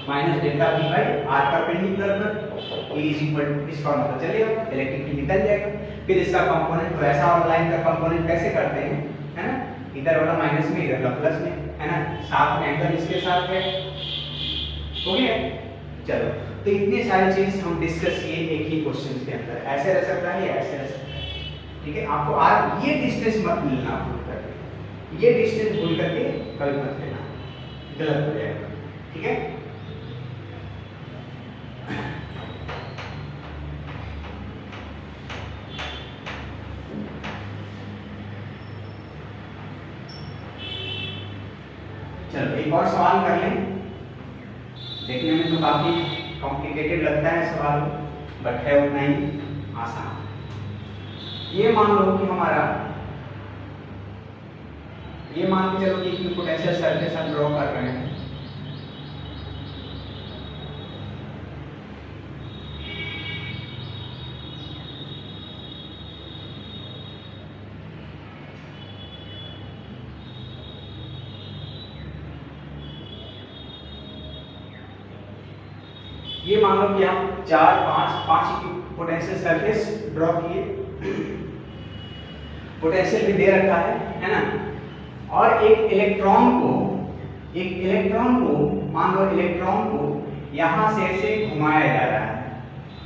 minus delta v by R perpendicular पर ए इज इक्वल टू, इस फॉर्मूला पर चले आओ, इलेक्ट्रिक फील्ड निकल जाएगा। फिर इसका कंपोनेंट, तो ऐसा और लाइन का कंपोनेंट कैसे करते हैं, है ना, इधर वाला माइनस में, इधर वाला प्लस में, है ना, साथ में एंगल इसके साथ है, हो गया। चलो, तो इतनी सारी चीज हम डिस्कस किए एक ही क्वेश्चन के अंदर, ऐसे रह सकता है, ऐसे रह सकता है। ठीक है, आपको आज ये डिस्टेंस मत मिलना भूल करके, ये डिस्टेंस भूल करके कभी मत लेना, गलत हो जाएगा। ठीक है, चलो एक और सवाल कर लें। देखने में तो काफी कॉम्प्लिकेटेड लगता है सवाल, बट है उतना ही आसान। ये मान लो कि हमारा, ये मान के चलो कि इक्विपोटेंशियल सरफेस हम ड्रॉ कर रहे हैं। ये मान लो कि हम 4 5 इक्विपोटेंशियल सरफेस ड्रॉ किए, पोटेंशियल भी दे रखा है ना, और एक इलेक्ट्रॉन को मान लो इलेक्ट्रॉन को यहाँ से ऐसे घुमाया जा रहा है।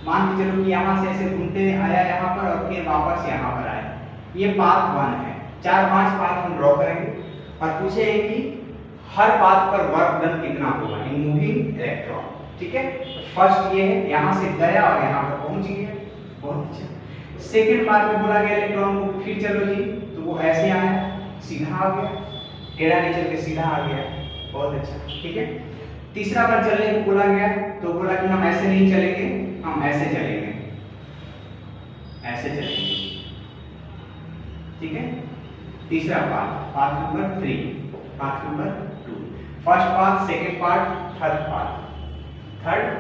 मान के चलो कि यहाँ से ऐसे घूमते आया यहाँ पर और फिर वापस यहाँ पर आया। ये पाथ 1 है। 4 5 पाथ हम ड्रॉ करेंगे और पूछे कि हर पाथ पर वर्क डन कितना होगा इन मूविंग इलेक्ट्रॉन। ठीक है, फर्स्ट ये है, यहाँ से गया और यहाँ पर पहुंच गया, बहुत अच्छा। सेकंड बार में बोला गया इलेक्ट्रॉन को फिर चलो जी, तो वो ऐसे आया, सीधा आ गया, टेढ़ा नहीं चल के सीधा आ गया, बहुत अच्छा। ठीक है, तीसरा बार चलने को बोला गया तो बोला कि हम ऐसे नहीं चलेंगे, हम ऐसे चलेंगे, ऐसे चलेंगे, ठीक है। तीसरा path, path number 3, path number 2, first path, second path, third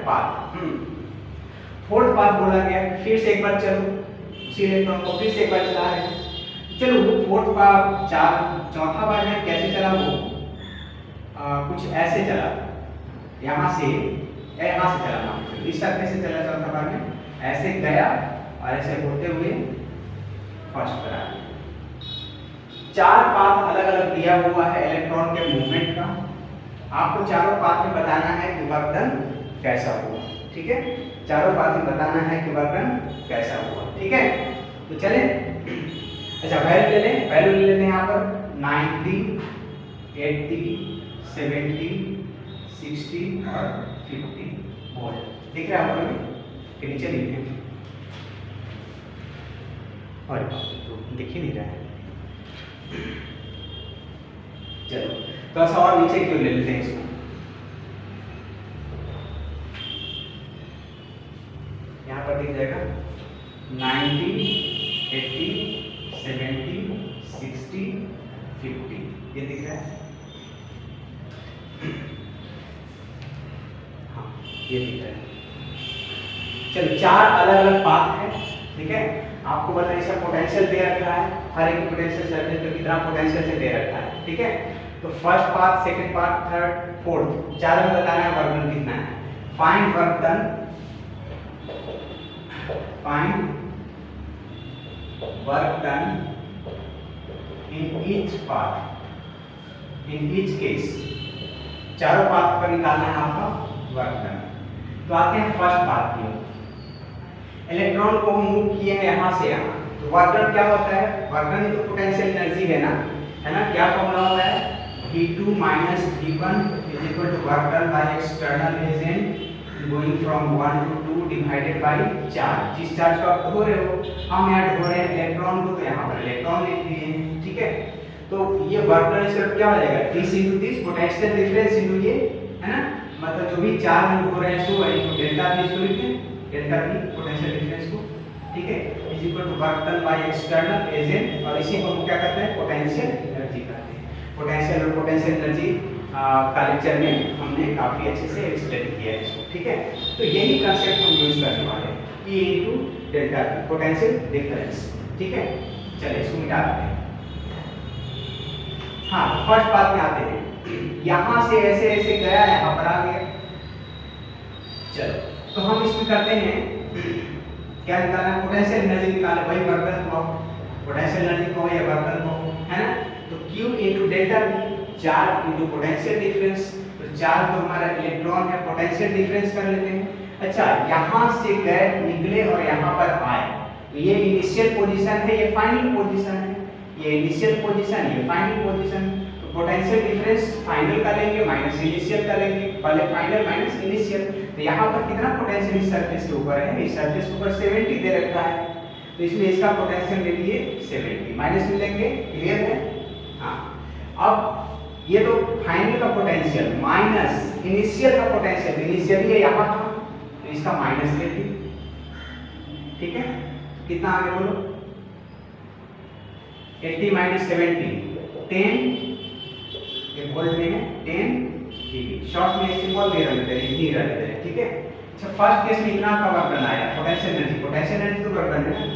path, fourth path बोला गया। फिर से एक बार चलो, उसी इलेक्ट्रॉन को फिर से एक बार चला है। चलो वो फोर्थ पाथ चौथा बार में कैसे चला वो कुछ ऐसे चला, यहाँ से चला, इस तरह से चला चौथा बार में, ऐसे गया और ऐसे होते हुए फर्स्ट पर आ गया। 4 पाथ अलग अलग दिया हुआ है इलेक्ट्रॉन के मूवमेंट का। आपको चारों पाथ में बताना है कि वर्क डन कैसा हुआ, ठीक है। चारों पाथ में बताना है कि वर्क डन कैसा हुआ, ठीक है। तो चले, अच्छा वैल्यू ले लें, वैल्यू ले लेते हैं यहाँ पर 90, 80, 70, 60 और 50 वोल्ट। दिख रहा है आपको कि नीचे लिखे और तो दिख ही नहीं रहा है। चलो थोड़ा सा और नीचे क्यों ले लेते हैं इसको, यहाँ पर दिख जाएगा 90, 80, 70, 60, 50, ये दिख रहा है, हाँ ये दिख रहा है। चलो 4 अलग अलग पाथ है, ठीक है। आपको बताइए इसका पोटेंशियल दे रखा है, हर एक पोटेंशियल सरफेस पे कितना पोटेंशियल से दे रखा है, ठीक है। तो first path, second path, third, fourth, चारों में बताना है वर्क डन कितना है। Find work done, find work done in each path, in each case, चारों पाथ पर निकालना है आपका वर्क डन। तो आते हैं फर्स्ट पाथ की, इलेक्ट्रॉन को मूव किए हैं यहाँ से यहाँ, तो वर्क डन क्या होता है, वर्क डन तो पोटेंशियल एनर्जी है ना, क्या फॉर्मूला होता है, V2 minus V1 is equal to work done by external agent going from 1 to 2 divided by charge. जिस चार्ज को आप ढो रहे हो, हम यहाँ ढो रहे हैं इलेक्ट्रॉन को, तो यहाँ पर इलेक्ट्रॉन लिख दिए, ठीक है। तो ये वर्क डन इसका क्या हो जाएगा, this into this potential difference into ये, है ना, मतलब जो भी चार्ज हम ढो रहे हैं सो इनटू डेल्टा V इसको लिखते हैं, डेल्टा V पोटेंशियल डिफरेंस को, ठीक है, is equal to work done by external agent, और इसी को हम क्या कहते हैं, पोटेंशियल एनर्जी कहते हैं। पोटेंशियल और पोटेंशियल एनर्जी का लेक्चर में हमने काफी अच्छे से एक्सप्लेन किया है इसको, ठीक है। तो यही कांसेप्ट हम यूज करने वाले हैं, E into delta V potential difference, ठीक है। चलिए इसको मिटा देते हैं। हाँ फर्स्ट पाथ में आते हैं, यहाँ से ऐसे ऐसे गया, यहाँ पर आ गया। चलो तो हम इसमें करते हैं क्या निकालना, पोटेंशियल एनर्जी निकाले, वही वर्क डन को, पोटेंशियल एनर्जी को या वर्क डन को, है ना। तो Q into delta V, charge into potential difference, तो चार्ज तो हमारा इलेक्ट्रॉन है, पोटेंशियल डिफरेंस कर लेते हैं। अच्छा यहाँ से गए, निकले और यहाँ पर आए, तो ये इनिशियल पोजीशन है, ये फाइनल पोजीशन है, ये इनिशियल पोजीशन, ये फाइनल पोजीशन। तो पोटेंशियल डिफरेंस फाइनल का लेंगे माइनस इनिशियल का लेंगे, पहले फाइनल माइनस इनिशियल। तो यहाँ पर कितना पोटेंशियल इस सरफेस के ऊपर है, इस सरफेस के ऊपर 70 दे रखा है, तो इसलिए इसका पोटेंशियल ले लिए 70, माइनस में लेंगे, क्लियर है। हाँ अब ये तो फाइनल का पोटेंशियल माइनस इनिशियल का पोटेंशियल, इनिशियल ये यहाँ था, तो इसका माइनस ले ली, ठीक है। कितना आगे बोलो, 80 माइनस 70, 10, ये वोल्ट में है 10 dB, शॉर्ट में सिंबल दे रहे हैं, ठीक है। अच्छा फर्स्ट केस में इतना का वर्क डन आया, पोटेंशियल एनर्जी तो वर्क डन है,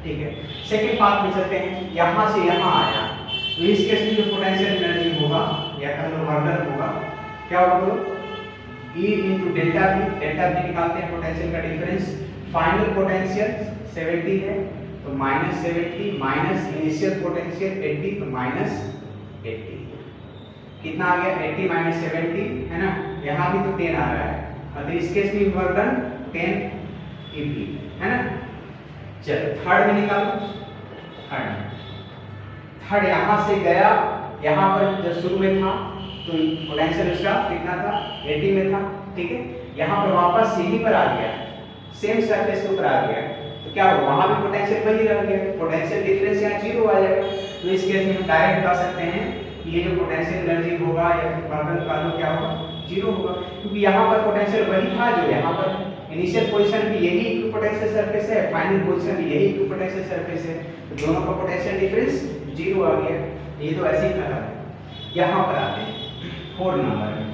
ठीक है। सेकंड पार्ट में चलते हैं, यहाँ से यहाँ आया, तो इस केस में जो पोटेंशियल एनर्जी होगा या मतलब वर्क डन होगा, क्या होगा बोलो, E into delta V, delta V निकालते हैं पोटेंशियल का डिफरेंस, फाइनल पोटेंशियल 70 है, तो माइनस 70 माइनस इनिशियल पोटेंशियल 80, तो माइनस 80, कितना आ गया 80 माइनस 70, है ना, यहाँ भी तो 10 आ रहा है, तो इस केस में वर्क डन 10 eV, है ना। चलो थर्ड में निकालो, थर्ड यहाँ से गया, यहाँ पर जब शुरू में था तो पोटेंशियल उसका कितना था, 80 में था, ठीक है। यहाँ पर वापस यहीं पर आ गया, सेम सरफेस के ऊपर आ गया, तो क्या होगा, वहां भी पोटेंशियल वही रह गया, पोटेंशियल डिफरेंस यहाँ 0 आ जाएगा। तो इस केस में हम डायरेक्ट बता सकते हैं कि ये जो पोटेंशियल एनर्जी होगा या फिर वर्क डन का क्या होगा, 0 होगा, क्योंकि यहाँ पर पोटेंशियल वही था जो यहाँ पर इनिशियल पोजीशन भी यही इक्विपोटेंशियल सरफेस है, फाइनल पोजीशन भी यही इक्विपोटेंशियल सरफेस है, तो दोनों का पोटेंशियल डिफरेंस 0 आ गया। ये तो ऐसे ही खत्म है। यहाँ पर आते हैं 4 नंबर में।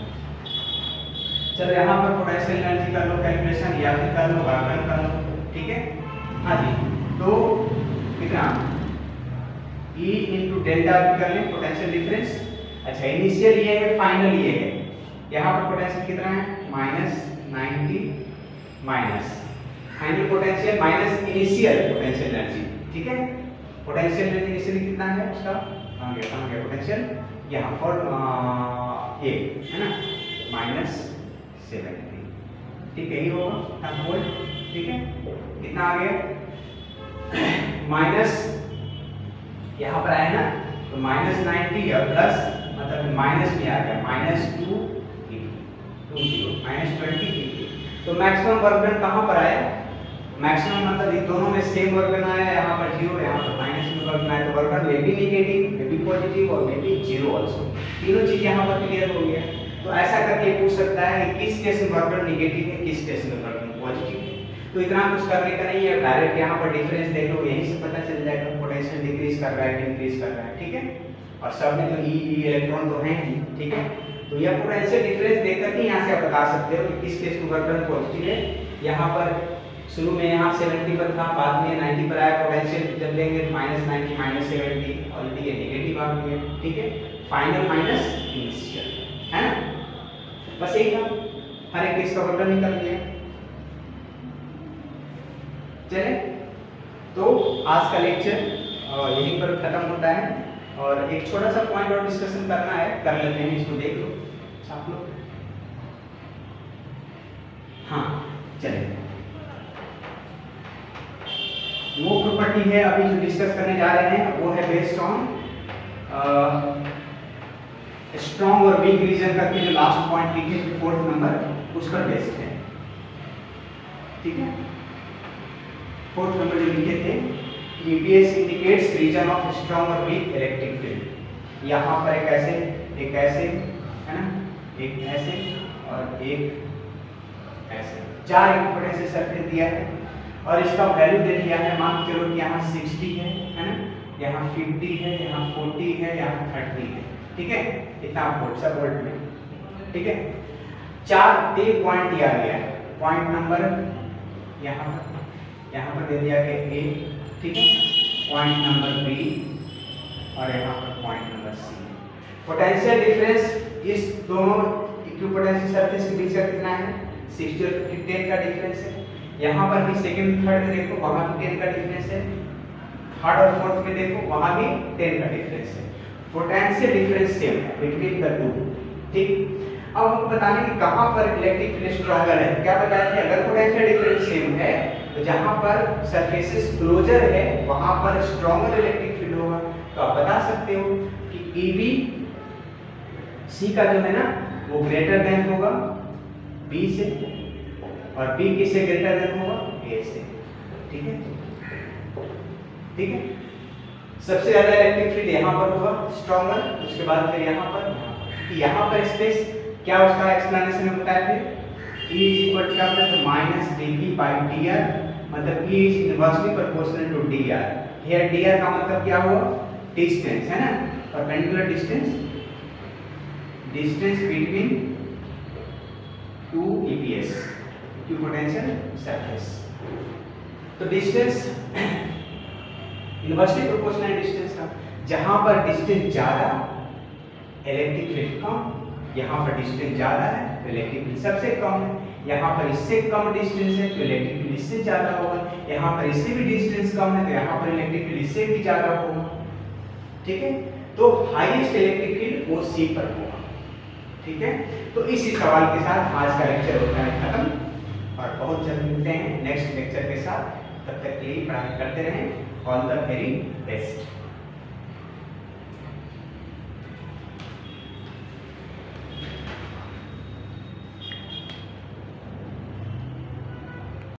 चलो यहाँ पर पोटेंशियल एनर्जी कर लो कैलकुलेशन, या फिर कर लो वर्क कर लो, ठीक है। हाँ जी, तो कितना E इंटू डेल्टा कर लें पोटेंशियल डिफरेंस। अच्छा, इनिशियल ये है, फाइनल ये है। यहाँ पर पोटेंशियल कितना है -90 minus final potential minus initial potential energy, ठीक है। पोटेंशियल एनर्जी इनिशियली कितना है उसका, कहाँ गया पोटेंशियल, यहाँ फॉर ए है ना, -70, ठीक है, ये होगा वोल्ट, ठीक है। कितना आ गया माइनस, यहाँ पर आया ना, तो -90 और प्लस मतलब माइनस में आ गया -2 -20, तो मैक्सिमम वर्क डन कहाँ पर आया, मैक्सिमम मतलब ये दोनों में सेम वर्क डन आया, यहाँ पर 0, यहाँ पर माइनस में वर्क डन आया, तो work done may be negative, may be positive और मे बी 0 आल्सो। तीनों चीज यहाँ पर क्लियर हो गया। तो ऐसा करके पूछ सकता है कि किस केस में वर्क डन नेगेटिव है, किस केस में वर्क डन पॉजिटिव है। तो इतना कुछ करने का नहीं है, डायरेक्ट यहाँ पर डिफरेंस देख लो, यहीं से पता चल जाएगा पोटेंशियल डिक्रीज कर रहा है कि इंक्रीज कर रहा है, ठीक है। और सब में तो ई इलेक्ट्रॉन तो है ही, ठीक है। तो यह पोटेंशियल डिफरेंस देखकर ही यहाँ से आप बता सकते हो कि किस केस में वर्क डन पॉजिटिव है। यहाँ पर शुरू में यहाँ 70 पर था, बाद में 90 पर आया, पोटेंशियल जब लेंगे -90 -70 ऑलरेडी ये नेगेटिव आ गई है, ठीक है। फाइनल माइनस इनिशियल, है ना, बस यही था, हर एक केस का वर्क डन निकल गया। चले, तो आज का लेक्चर यहीं पर खत्म होता है, और एक छोटा सा पॉइंट और डिस्कशन करना है, कर लेते हैं, इसको देख लो आप लोग। हाँ चले, वो प्रॉपर्टी है अभी जो डिस्कस करने जा रहे हैं, वो है बेस्ड ऑन स्ट्रॉन्ग और वीक रीजन करके जो लास्ट पॉइंट लिखे थे 4th नंबर, उस पर बेस्ड है, ठीक है। 4th नंबर जो लिखे थे, EPS indicates region of strong और वीक इलेक्ट्रिक फील्ड। यहाँ पर एक ऐसे है ना, एक ऐसे और एक ऐसे, 4 इक्विपोटेंशियल सरफेस दिया है, और इसका वैल्यू दे दिया है, मान के चलो कि यहाँ 60 है ना, यहाँ 50 है, यहाँ 40 है, यहाँ 30 है, ठीक है। इतना वोल्ट सब वोल्ट में, ठीक है। 4 पॉइंट दिया गया है, पॉइंट नंबर यहाँ पर दे दिया गया A, ठीक है, पॉइंट नंबर B, और यहाँ पर point number C। Potential difference इस दोनों इक्विपोटेंशियल सरफेस के बीच का कितना है, 60 और 50, 10 का डिफरेंस है। यहाँ पर भी सेकंड थर्ड में देखो, वहाँ भी 10 का डिफरेंस है, थर्ड और फोर्थ में देखो, वहाँ भी 10 का डिफरेंस है। पोटेंशियल डिफरेंस सेम है बिटवीन द टू, ठीक। अब हमको बताने कि कहाँ पर इलेक्ट्रिक फील्ड स्ट्रॉन्गर है। क्या बताया कि अगर पोटेंशियल डिफरेंस सेम है, तो जहाँ पर सरफेसेस क्लोजर है वहाँ पर स्ट्रॉन्गर इलेक्ट्रिक फील्ड होगा। तो आप बता सकते हो कि EB C का जो है ना, वो ग्रेटर देन होगा B से, और B किससे ग्रेटर देन होगा, A से, ठीक है, ठीक है। सबसे ज्यादा इलेक्ट्रिक फील्ड यहाँ पर होगा स्ट्रॉन्गर, उसके बाद फिर यहाँ पर स्पेस क्या उसका एक्सप्लेनेशन में बताया थे, E इक्वल क्या होता है, -dP/dr, मतलब E is inversely proportional to dr। Here dr का मतलब क्या हुआ, डिस्टेंस, है ना, perpendicular distance between 2 EPS, equipotential surface. तो डिस्टेंस इनवर्सली प्रोपोर्शनल डिस्टेंस का, जहां पर डिस्टेंस ज्यादा इलेक्ट्रिक फील्ड कम, यहाँ पर डिस्टेंस ज्यादा है तो इलेक्ट्रिक फील्ड सबसे कम है, यहाँ पर इससे कम डिस्टेंस है तो इलेक्ट्रिक फील्ड इससे ज्यादा होगा, यहाँ पर इससे भी डिस्टेंस कम है तो यहाँ पर इलेक्ट्रिक फील्ड इससे भी ज्यादा होगा, ठीक है। तो हाईएस्ट इलेक्ट्रिक फील्ड वो C पर होगा, ठीक है। तो इसी सवाल के साथ आज का लेक्चर होता है खत्म, और बहुत जल्द मिलते हैं नेक्स्ट लेक्चर के साथ। तब तक के लिए पढ़ाई करते रहें। All the very best.